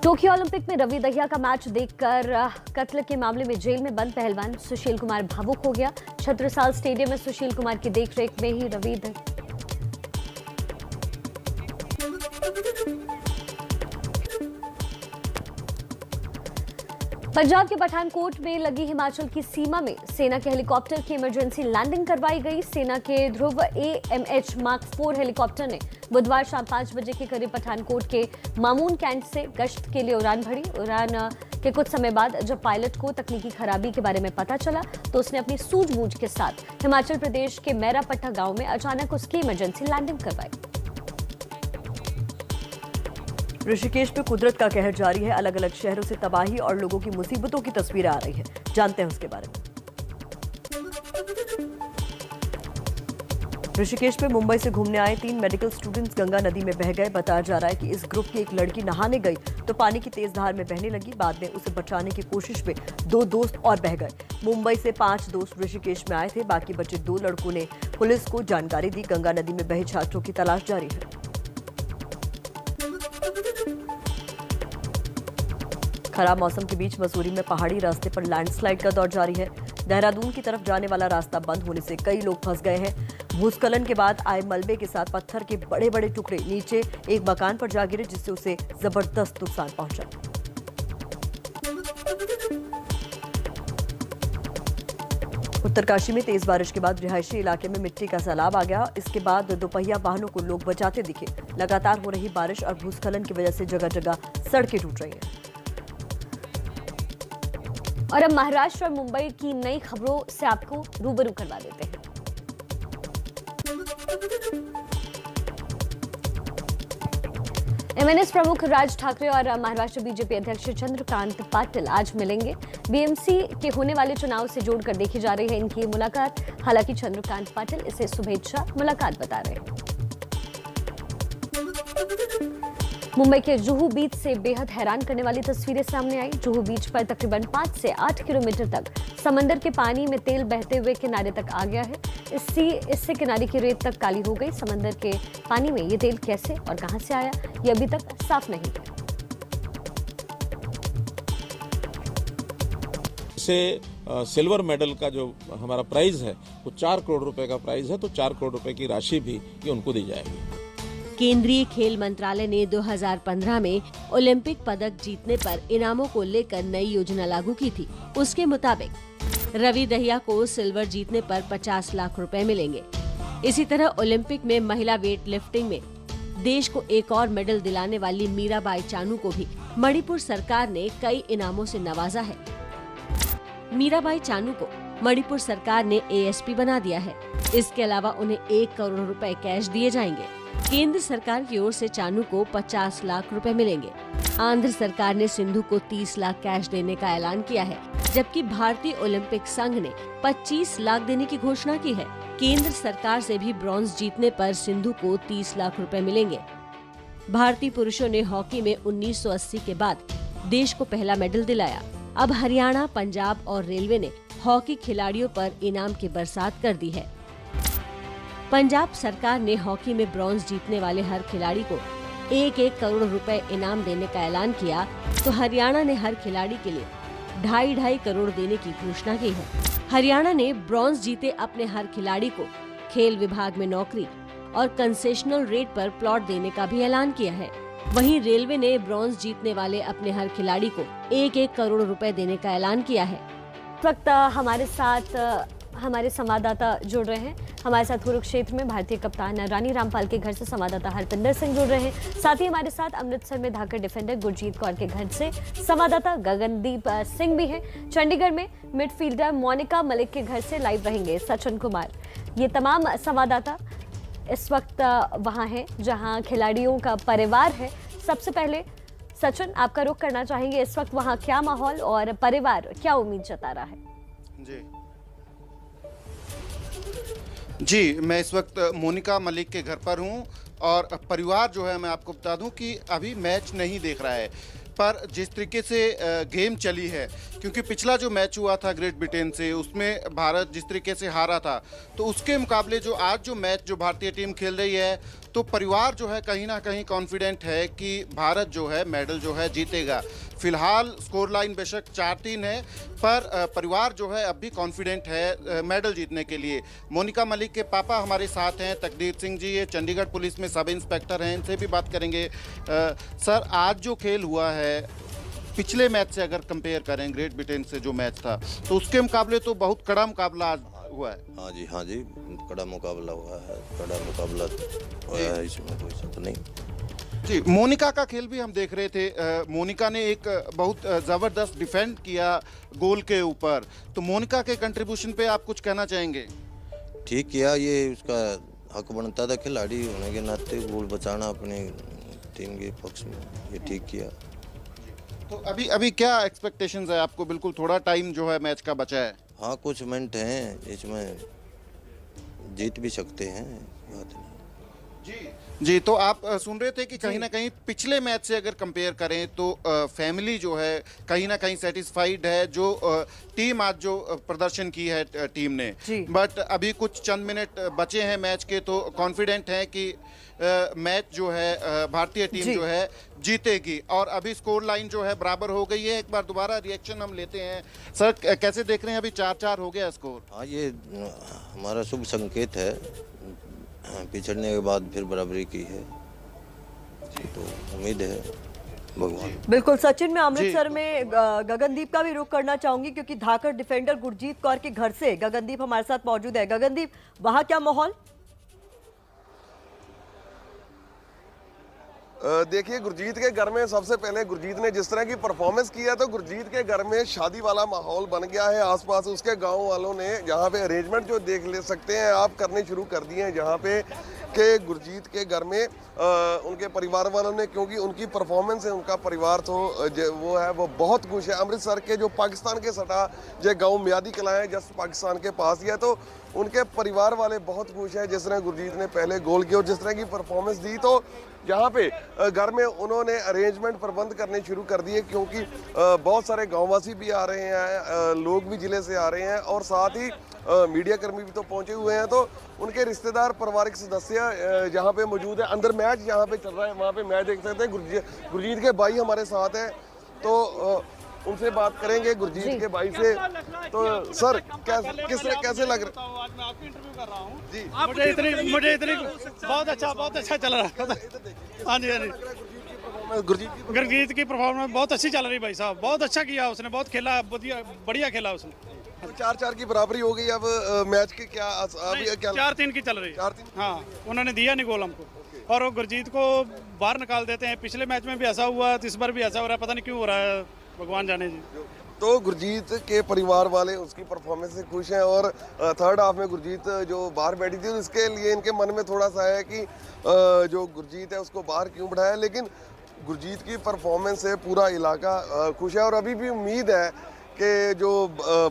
टोक्यो ओलंपिक में रवि दहिया का मैच देखकर कत्ल के मामले में जेल में बंद पहलवान सुशील कुमार भावुक हो गया। छत्रसाल स्टेडियम में सुशील कुमार की देखरेख में ही रवि पंजाब के पठानकोट में लगी हिमाचल की सीमा में सेना के हेलीकॉप्टर की इमरजेंसी लैंडिंग करवाई गई। सेना के ध्रुव AMH Mark 4 हेलीकॉप्टर ने बुधवार शाम 5 बजे के करीब पठानकोट के मामून कैंट से गश्त के लिए उड़ान भरी। उड़ान के कुछ समय बाद जब पायलट को तकनीकी खराबी के बारे में पता चला तो उसने अपनी सूझबूझ के साथ हिमाचल प्रदेश के मैरापट्टा गांव में अचानक उसकी इमरजेंसी लैंडिंग करवाई। ऋषिकेश में कुदरत का कहर जारी है। अलग अलग शहरों से तबाही और लोगों की मुसीबतों की तस्वीरें आ रही है। जानते हैं उसके बारे में। ऋषिकेश में मुंबई से घूमने आए 3 मेडिकल स्टूडेंट्स गंगा नदी में बह गए। बताया जा रहा है कि इस ग्रुप की एक लड़की नहाने गई तो पानी की तेज धार में बहने लगी। बाद में उसे बचाने की कोशिश में 2 दोस्त और बह गए। मुंबई से 5 दोस्त ऋषिकेश में आए थे। बाकी बचे 2 लड़कों ने पुलिस को जानकारी दी। गंगा नदी में बहे छात्रों की तलाश जारी है। खराब मौसम के बीच मसूरी में पहाड़ी रास्ते पर लैंडस्लाइड का दौर जारी है। देहरादून की तरफ जाने वाला रास्ता बंद होने से कई लोग फंस गए हैं। भूस्खलन के बाद आए मलबे के साथ पत्थर के बड़े बड़े टुकड़े नीचे एक मकान पर जा गिरे, जिससे उसे जबरदस्त नुकसान पहुंचा। उत्तरकाशी में तेज बारिश के बाद रिहायशी इलाके में मिट्टी का सैलाब आ गया। इसके बाद दोपहिया वाहनों को लोग बचाते दिखे। लगातार हो रही बारिश और भूस्खलन की वजह से जगह जगह सड़कें टूट रही हैं। और अब महाराष्ट्र और मुंबई की नई खबरों से आपको रूबरू करवा देते हैं। एमएनएस प्रमुख राज ठाकरे और महाराष्ट्र बीजेपी अध्यक्ष चंद्रकांत पाटिल आज मिलेंगे। बीएमसी के होने वाले चुनाव से जोड़कर देखी जा रही है इनकी मुलाकात। हालांकि चंद्रकांत पाटिल इसे शुभेच्छा मुलाकात बता रहे हैं। मुंबई के जुहू बीच से बेहद हैरान करने वाली तस्वीरें सामने आई। जुहू बीच पर तकरीबन 5 से 8 किलोमीटर तक समंदर के पानी में तेल बहते हुए किनारे तक आ गया है। इससे किनारे की रेत तक काली हो गई। समंदर के पानी में ये तेल कैसे और कहां से आया, ये अभी तक साफ नहीं है। से सिल्वर मेडल का जो हमारा प्राइज है वो 4 करोड़ रुपए का प्राइज है, तो 4 करोड़ रुपए की राशि भी ये उनको दी जाएगी। केंद्रीय खेल मंत्रालय ने 2015 में ओलंपिक पदक जीतने पर इनामों को लेकर नई योजना लागू की थी। उसके मुताबिक रवि दहिया को सिल्वर जीतने पर 50 लाख रुपए मिलेंगे। इसी तरह ओलंपिक में महिला वेट लिफ्टिंग में देश को एक और मेडल दिलाने वाली मीराबाई चानू को भी मणिपुर सरकार ने कई इनामों से नवाजा है। मीराबाई चानू को मणिपुर सरकार ने ASP बना दिया है। इसके अलावा उन्हें 1 करोड़ रुपए कैश दिए जाएंगे। केंद्र सरकार की ओर से चानू को 50 लाख रुपए मिलेंगे। आंध्र सरकार ने सिंधु को 30 लाख कैश देने का ऐलान किया है, जबकि भारतीय ओलंपिक संघ ने 25 लाख देने की घोषणा की है। केंद्र सरकार से भी ब्रॉन्ज जीतने पर सिंधु को 30 लाख रुपए मिलेंगे। भारतीय पुरुषों ने हॉकी में 1980 के बाद देश को पहला मेडल दिलाया। अब हरियाणा, पंजाब और रेलवे ने हॉकी खिलाड़ियों पर इनाम की बरसात कर दी है। पंजाब सरकार ने हॉकी में ब्रॉन्ज जीतने वाले हर खिलाड़ी को 1-1 करोड़ रुपए इनाम देने का ऐलान किया, तो हरियाणा ने हर खिलाड़ी के लिए 2.5 करोड़ देने की घोषणा की है। हरियाणा ने ब्रॉन्ज जीते अपने हर खिलाड़ी को खेल विभाग में नौकरी और कंसेशनल रेट पर प्लॉट देने का भी ऐलान किया है। वहीं रेलवे ने ब्रॉन्ज जीतने वाले अपने हर खिलाड़ी को 1-1 करोड़ रुपए देने का ऐलान किया है। इस वक्त हमारे साथ हमारे संवाददाता जुड़ रहे हैं। हमारे साथ कुरुक्षेत्र में भारतीय कप्तान रानी रामपाल के घर से संवाददाता हरपिंदर सिंह जुड़ रहे हैं। साथ ही हमारे साथ अमृतसर में धाकड़ डिफेंडर गुरजीत कौर के घर से संवाददाता गगनदीप सिंह भी हैं। चंडीगढ़ में मिडफील्डर मोनिका मलिक के घर से लाइव रहेंगे सचिन कुमार। ये तमाम संवाददाता इस वक्त वहाँ हैं जहाँ खिलाड़ियों का परिवार है। सबसे पहले सचिन, आपका रुख करना चाहेंगे, इस वक्त वहाँ क्या माहौल और परिवार क्या उम्मीद जता रहा है? जी, मैं इस वक्त मोनिका मलिक के घर पर हूं और परिवार जो है, मैं आपको बता दूं कि अभी मैच नहीं देख रहा है, पर जिस तरीके से गेम चली है, क्योंकि पिछला जो मैच हुआ था ग्रेट ब्रिटेन से, उसमें भारत जिस तरीके से हारा था, तो उसके मुकाबले जो आज जो मैच जो भारतीय टीम खेल रही है, तो परिवार जो है कहीं ना कहीं कॉन्फिडेंट है कि भारत जो है मेडल जो है जीतेगा। फिलहाल स्कोर लाइन बेशक 4-3 है, पर परिवार जो है अब भी कॉन्फिडेंट है मेडल जीतने के लिए। मोनिका मलिक के पापा हमारे साथ हैं, तकदीर सिंह जी, ये चंडीगढ़ पुलिस में सब इंस्पेक्टर हैं, इनसे भी बात करेंगे। सर, आज जो खेल हुआ है, पिछले मैच से अगर कंपेयर करें ग्रेट ब्रिटेन से जो मैच था, तो उसके मुकाबले तो बहुत कड़ा मुकाबला आज हुआ है। हाँ जी, कड़ा मुकाबला हुआ है, कड़ा मुकाबला हुआ है, इसमें कोई शक नहीं। जी, मोनिका का खेल भी हम देख रहे थे। मोनिका ने एक बहुत ज़बरदस्त डिफेंड किया गोल के ऊपर, तो मोनिका के कंट्रीब्यूशन पे आप कुछ कहना चाहेंगे? ठीक किया, ये उसका हक बनता था खिलाड़ी होने के नाते गोल बचाना अपने टीम के पक्ष में, ये ठीक किया। तो अभी क्या एक्सपेक्टेशंस है आपको? बिल्कुल थोड़ा टाइम जो है मैच का बचा है। हाँ, कुछ मिनट हैं, इसमें जीत भी सकते हैं, बात नहीं। जी, तो आप सुन रहे थे कि कहीं ना कहीं पिछले मैच से अगर कंपेयर करें तो फैमिली जो है कहीं ना कहीं सेटिस्फाइड है जो टीम आज जो प्रदर्शन की है टीम ने, बट अभी कुछ चंद मिनट बचे हैं मैच के, तो कॉन्फिडेंट है कि मैच जो है भारतीय टीम जो है जीतेगी। और अभी स्कोर लाइन जो है बराबर हो गई है। एक बार दोबारा रिएक्शन हम लेते हैं। सर, कैसे देख रहे हैं? अभी 4-4 हो गया स्कोर। हाँ, ये हमारा शुभ संकेत है, पिछड़ने के बाद फिर बराबरी की है, तो उम्मीद है भगवान। बिल्कुल सचिन, मैं अमृतसर में गगनदीप का भी रुख करना चाहूंगी, क्योंकि धाकड़ डिफेंडर गुरजीत कौर के घर से गगनदीप हमारे साथ मौजूद है। गगनदीप, वहां क्या माहौल? देखिए, गुरजीत के घर में सबसे पहले गुरजीत ने जिस तरह की परफॉर्मेंस की है, तो गुरजीत के घर में शादी वाला माहौल बन गया है। आसपास उसके गांव वालों ने यहाँ पे अरेंजमेंट जो देख ले सकते हैं आप करने शुरू कर दिए हैं, जहाँ पे कि गुरजीत के घर में उनके परिवार वालों ने, क्योंकि उनकी परफॉर्मेंस है, उनका परिवार तो वो है, वो बहुत खुश है। अमृतसर के जो पाकिस्तान के सटा जो गांव मियादी कलां है, जस्ट पाकिस्तान के पास ही है, तो उनके परिवार वाले बहुत खुश हैं जिस तरह गुरजीत ने पहले गोल किया और जिस तरह की परफॉर्मेंस दी। तो यहाँ पे घर में उन्होंने अरेंजमेंट प्रबंध करने शुरू कर दिए, क्योंकि बहुत सारे गाँववासी भी आ रहे हैं, लोग भी ज़िले से आ रहे हैं और साथ ही मीडिया कर्मी भी तो पहुंचे हुए हैं। तो उनके रिश्तेदार, पारिवारिक सदस्य यहाँ पे मौजूद है। अंदर मैच यहाँ पे चल रहा है, वहाँ पे मैच देख सकते हैं। गुरजीत के भाई हमारे साथ हैं, तो उनसे बात करेंगे, गुरजीत के भाई से। तो सर कैसे लग रहा है? आज मैं आपकी इंटरव्यू कर रहा हूँ जी। मुझे इतनी बहुत अच्छा चल रहा है। हाँ जी, हाँ जी। गुरजीत की परफॉर्मेंस बहुत अच्छी चल रही है भाई साहब, बहुत अच्छा किया उसने, बहुत खेला, बढ़िया खेला उसने। 4-4 की बराबरी हो गई। अब मैच के क्या 4-3 की चल रही है। हाँ, उन्होंने दिया नहीं गोल हमको, और वो गुरजीत को बाहर निकाल देते हैं। पिछले मैच में भी ऐसा हुआ, इस बार भी ऐसा हो रहा है, पता नहीं क्यों हो रहा है, भगवान जाने जी। तो गुरजीत के परिवार वाले उसकी परफॉर्मेंस से खुश हैं और थर्ड हाफ में गुरजीत जो बाहर बैठी थी, इसके लिए इनके मन में थोड़ा सा है कि जो गुरजीत है उसको बाहर क्यों बढ़ाया, लेकिन गुरजीत की परफॉर्मेंस से पूरा इलाका खुश है। और अभी भी उम्मीद है कि जो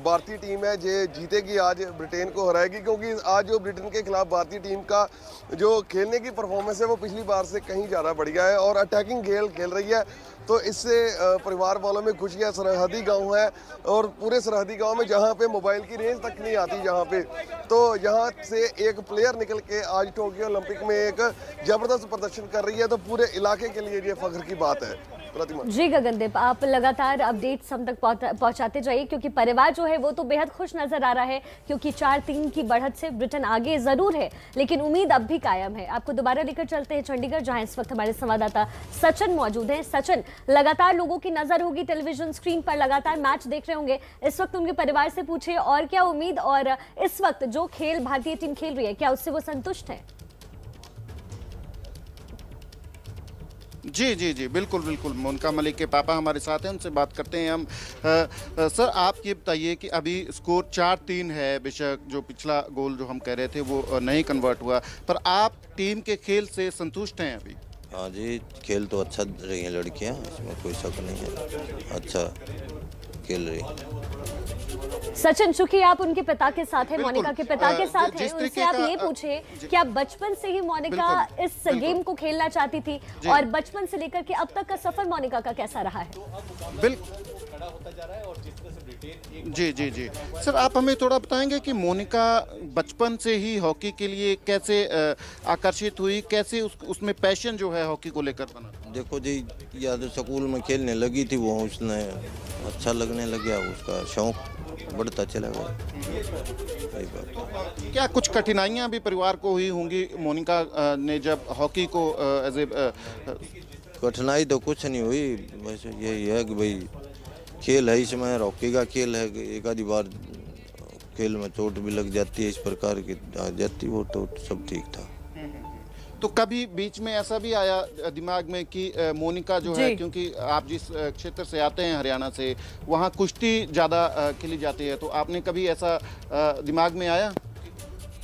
भारतीय टीम है ये जीतेगी, आज ब्रिटेन को हराएगी, क्योंकि आज जो ब्रिटेन के खिलाफ भारतीय टीम का जो खेलने की परफॉर्मेंस है वो पिछली बार से कहीं ज़्यादा बढ़िया है और अटैकिंग खेल रही है। तो इससे परिवार वालों में खुशी है। सरहदी गांव है और पूरे सरहदी गांव में जहां पे मोबाइल की रेंज तक नहीं आती जहां पे, तो यहां से एक प्लेयर निकल के आज टोक्यो ओलंपिक में एक जबरदस्त प्रदर्शन कर रही है, तो पूरे इलाके के लिए ये फख्र की बात है। जी गगनदीप, आप लगातार अपडेट्स हम तक पहुंचाते जाइए, क्योंकि परिवार जो है वो तो बेहद खुश नजर आ रहा है, क्योंकि 4-3 की बढ़त से ब्रिटेन आगे जरूर है, लेकिन उम्मीद अब भी कायम है। आपको दोबारा लेकर चलते हैं चंडीगढ़, जहां इस वक्त हमारे संवाददाता सचिन मौजूद हैं। सचिन, लगातार लोगों की नजर होगी टेलीविजन स्क्रीन पर, लगातार मैच देख रहे होंगे, इस वक्त उनके परिवार से पूछे और क्या उम्मीद, और इस वक्त जो खेल भारतीय टीम खेल रही है क्या उससे वो संतुष्ट है? जी बिल्कुल मोनिका मलिक के पापा हमारे साथ हैं, उनसे बात करते हैं हम। सर, आप ये बताइए कि अभी स्कोर 4-3 है, बेशक जो पिछला गोल जो हम कह रहे थे वो नहीं कन्वर्ट हुआ, पर आप टीम के खेल से संतुष्ट हैं अभी? हाँ जी, खेल तो अच्छा रही हैं लड़कियाँ, इसमें कोई शक नहीं है, अच्छा खेल रही। सचिन, चूंकि आप उनके पिता के साथ हैं, मोनिका के पिता के साथ हैं, उनसे आप ये पूछे कि आप बचपन से ही मोनिका इस गेम को खेलना चाहती थी, और बचपन से लेकर के अब तक का सफर मोनिका का कैसा रहा है? जी सर, आप हमें थोड़ा बताएंगे कि मोनिका बचपन से ही हॉकी के लिए कैसे आकर्षित हुई, कैसे उसमें पैशन जो है हॉकी को लेकर बना? देखो जी, या तो स्कूल में खेलने लगी थी वो, उसने अच्छा लगने लग गया, उसका शौक बढ़ता चला गया। क्या कुछ कठिनाइयां भी परिवार को हुई होंगी मोनिका ने जब हॉकी को एज ए? कठिनाई तो कुछ नहीं हुई, वैसे यही है कि भाई खेल है, इसमें हॉकी का खेल है, एक आधी बार खेल में चोट भी लग जाती है, इस प्रकार की आ जाती, वो तो सब ठीक था। तो कभी बीच में ऐसा भी आया दिमाग में कि मोनिका जो है, क्योंकि आप जिस क्षेत्र से आते हैं हरियाणा से, वहाँ कुश्ती ज़्यादा खेली जाती है, तो आपने कभी ऐसा दिमाग में आया?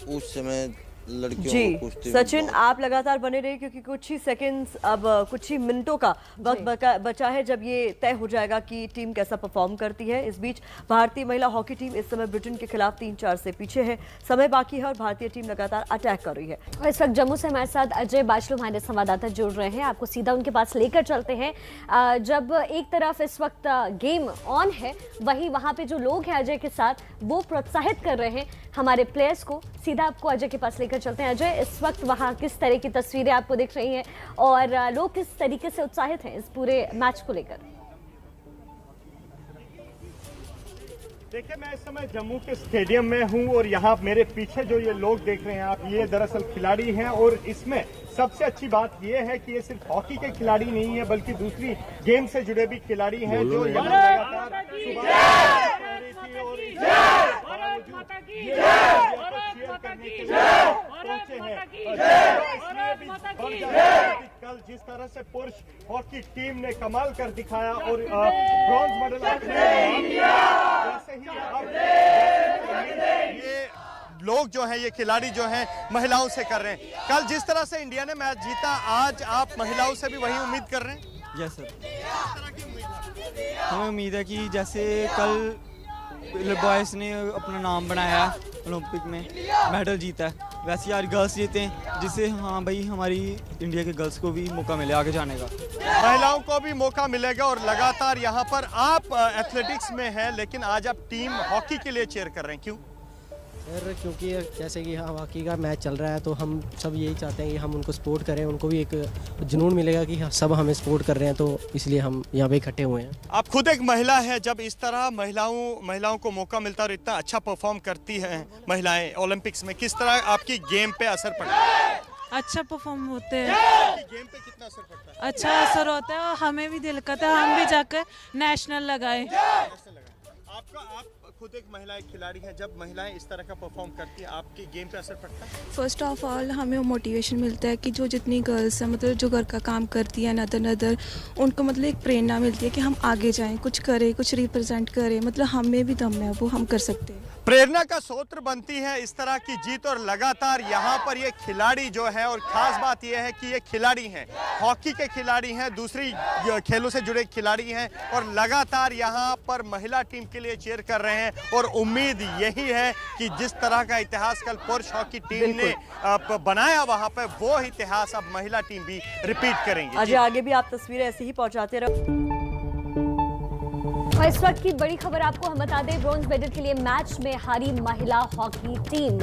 उस समय लड़कियों जी को कुश्ती सचिन, आप लगातार बने रहे, क्योंकि कुछ ही सेकंड्स, अब कुछ ही मिनटों का वक्त बचा है जब ये तय हो जाएगा कि टीम कैसा परफॉर्म करती है। इस बीच भारतीय महिला हॉकी टीम इस समय ब्रिटेन के खिलाफ 3-4 से पीछे है, समय बाकी है और भारतीय टीम लगातार अटैक कर रही है। और इस वक्त जम्मू से हमारे साथ अजय बाचलू हमारे संवाददाता जुड़ रहे हैं, आपको सीधा उनके पास लेकर चलते हैं। जब एक तरफ इस वक्त गेम ऑन है, वहीं वहां पे जो लोग हैं अजय के साथ, वो प्रोत्साहित कर रहे हैं हमारे प्लेयर्स को। सीधा आपको अजय के पास लेकर चलते हैं। अजय, इस वक्त वहां किस तरह की तस्वीरें आपको दिख रही हैं और लोग किस तरीके से उत्साहित हैं इस पूरे मैच को लेकर? देखिए, मैं इस समय जम्मू के स्टेडियम में हूं और यहाँ मेरे पीछे जो ये लोग देख रहे हैं आप, ये दरअसल खिलाड़ी हैं, और इसमें सबसे अच्छी बात ये है कि ये सिर्फ हॉकी के खिलाड़ी नहीं है, बल्कि दूसरी गेम से जुड़े भी खिलाड़ी हैं जो यहाँ लगातार कल जिस तरह से पुरुष हॉकी टीम ने कमाल कर दिखाया और ब्रॉन्ज मेडल, लोग जो हैं, ये खिलाड़ी जो हैं महिलाओं से कर रहे हैं। कल जिस तरह से इंडिया ने मैच जीता, आज आप महिलाओं से भी वही उम्मीद कर रहे हैं? यस सर, हमें उम्मीद है कि जैसे कल बॉयज़ ने अपना नाम बनाया ओलंपिक में, मेडल जीता है, वैसे यार गर्ल्स जीते हैं, जिससे हाँ भाई हमारी इंडिया के गर्ल्स को भी मौका मिले आगे जाने का, महिलाओं को भी मौका मिलेगा। और लगातार यहाँ पर आप एथलेटिक्स में हैं, लेकिन आज आप टीम हॉकी के लिए चेयर कर रहे हैं, क्यों? सर क्योंकि जैसे कि हॉकी का मैच चल रहा है, तो हम सब यही चाहते हैं कि हम उनको सपोर्ट करें, उनको भी एक जुनून मिलेगा कि सब हमें सपोर्ट कर रहे हैं, तो इसलिए हम यहाँ पे इकट्ठे हुए हैं। आप खुद एक महिला है, जब इस तरह महिलाओं को मौका मिलता है और इतना अच्छा परफॉर्म करती हैं महिलाएं ओलंपिक्स में, किस तरह आपकी गेम पे असर पड़ता है? अच्छा परफॉर्म होते हैं, गेम पे कितना असर पड़ता है? अच्छा असर होता है, और हमें भी दिल करता है हम भी जाकर नेशनल लगाए। आप खुद एक महिला खिलाड़ी हैं, जब महिलाएं इस तरह का परफॉर्म करती हैं, आपकी गेम पे असर पड़ता है? फर्स्ट ऑफ ऑल हमें मोटिवेशन मिलता है कि जो जितनी गर्ल्स हैं, मतलब जो घर का काम करती हैं नदर उनको मतलब एक प्रेरणा मिलती है कि हम आगे जाएं, कुछ करें, कुछ रिप्रेजेंट करें, मतलब हमें भी दम है, वो हम कर सकते हैं। प्रेरणा का स्रोत बनती है इस तरह की जीत। और लगातार यहाँ पर ये खिलाड़ी जो है, और खास बात ये है कि ये खिलाड़ी हैं, हॉकी के खिलाड़ी हैं, दूसरी खेलों से जुड़े खिलाड़ी हैं, और लगातार यहाँ पर महिला टीम के लिए चीयर कर रहे हैं। और उम्मीद यही है कि जिस तरह का इतिहास कल पुरुष हॉकी टीम ने बनाया वहाँ पर, वो इतिहास अब महिला टीम भी रिपीट करेंगे। अजय, आगे भी आप तस्वीरें ऐसे ही पहुँचाते रहो। और इस वक्त की बड़ी खबर आपको हम बता दें, ब्रॉन्ज मेडल के लिए मैच में हारी महिला हॉकी टीम।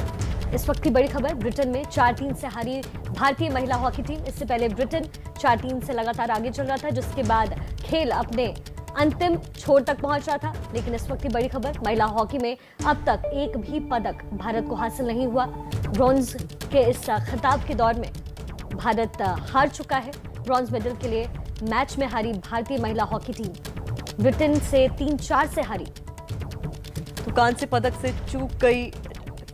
इस वक्त की बड़ी खबर, ब्रिटेन में 4-3 से हारी भारतीय महिला हॉकी टीम। इससे पहले ब्रिटेन 4-3 से लगातार आगे चल रहा था, जिसके बाद खेल अपने अंतिम छोर तक पहुंच रहा था। लेकिन इस वक्त की बड़ी खबर, महिला हॉकी में अब तक एक भी पदक भारत को हासिल नहीं हुआ। ब्रॉन्ज के इस खिताब के दौर में भारत हार चुका है। ब्रॉन्ज मेडल के लिए मैच में हारी भारतीय महिला हॉकी टीम ब्रिटेन से 3-4 से हारी। तो कांस्य पदक से चूक गई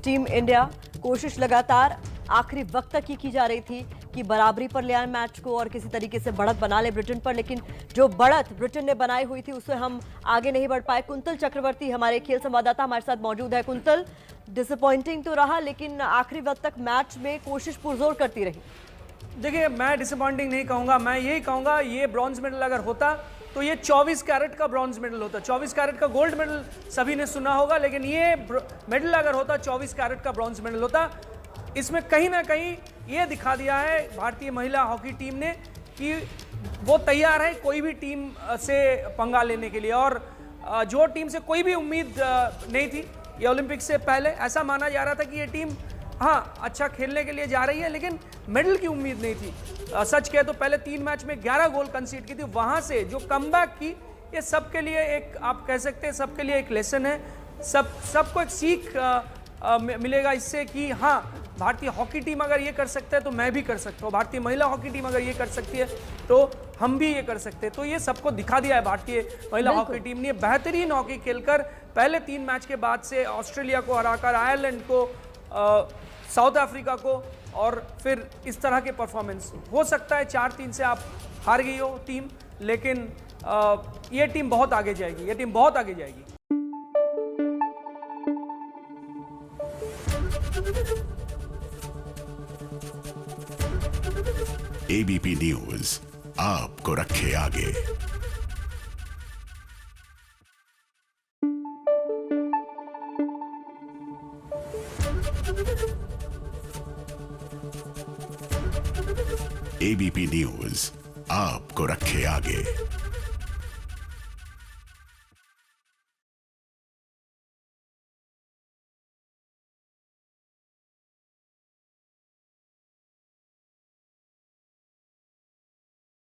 टीम इंडिया। कोशिश लगातार आखिरी वक्त तक ही की जा रही थी कि बराबरी पर ले आए मैच को और किसी तरीके से बढ़त बना ले ब्रिटेन पर, लेकिन जो बढ़त ब्रिटेन ने बनाई हुई थी उससे हम आगे नहीं बढ़ पाए। कुंतल चक्रवर्ती हमारे खेल संवाददाता हमारे साथ मौजूद है। कुंतल, डिसअपॉइंटिंग तो रहा, लेकिन आखिरी वक्त तक मैच में कोशिश पुरजोर करती रही। देखिए, मैं डिसअपॉइंटिंग नहीं कहूँगा, मैं यही कहूँगा ये ब्रॉन्ज मेडल अगर होता तो ये 24 कैरेट का ब्रॉन्ज मेडल होता। 24 कैरेट का गोल्ड मेडल सभी ने सुना होगा, लेकिन ये मेडल अगर होता 24 कैरेट का ब्रॉन्ज मेडल होता। इसमें कहीं ना कहीं ये दिखा दिया है भारतीय महिला हॉकी टीम ने कि वो तैयार है कोई भी टीम से पंगा लेने के लिए। और जो टीम से कोई भी उम्मीद नहीं थी ये ओलंपिक से पहले, ऐसा माना जा रहा था कि ये टीम हाँ अच्छा खेलने के लिए जा रही है, लेकिन मेडल की उम्मीद नहीं थी। सच कहे तो पहले 3 मैच में 11 गोल कंसीड की थी, वहां से जो कमबैक की, ये सबके लिए एक, आप कह सकते हैं सबके लिए एक लेसन है। सबको एक सीख मिलेगा इससे कि हाँ, भारतीय हॉकी टीम अगर ये कर सकता है तो मैं भी कर सकता हूँ, भारतीय महिला हॉकी टीम अगर ये कर सकती है तो हम भी ये कर सकते हैं। तो ये सबको दिखा दिया है भारतीय महिला हॉकी टीम ने। बेहतरीन हॉकी खेलकर पहले 3 मैच के बाद से ऑस्ट्रेलिया को हराकर, आयरलैंड को, साउथ अफ्रीका को, और फिर इस तरह के परफॉर्मेंस। हो सकता है 4-3 से आप हार गई हो टीम, लेकिन ये टीम बहुत आगे जाएगी, ये टीम बहुत आगे जाएगी। एबीपी न्यूज आपको रखे आगे। एबीपी न्यूज आपको रखे आगे।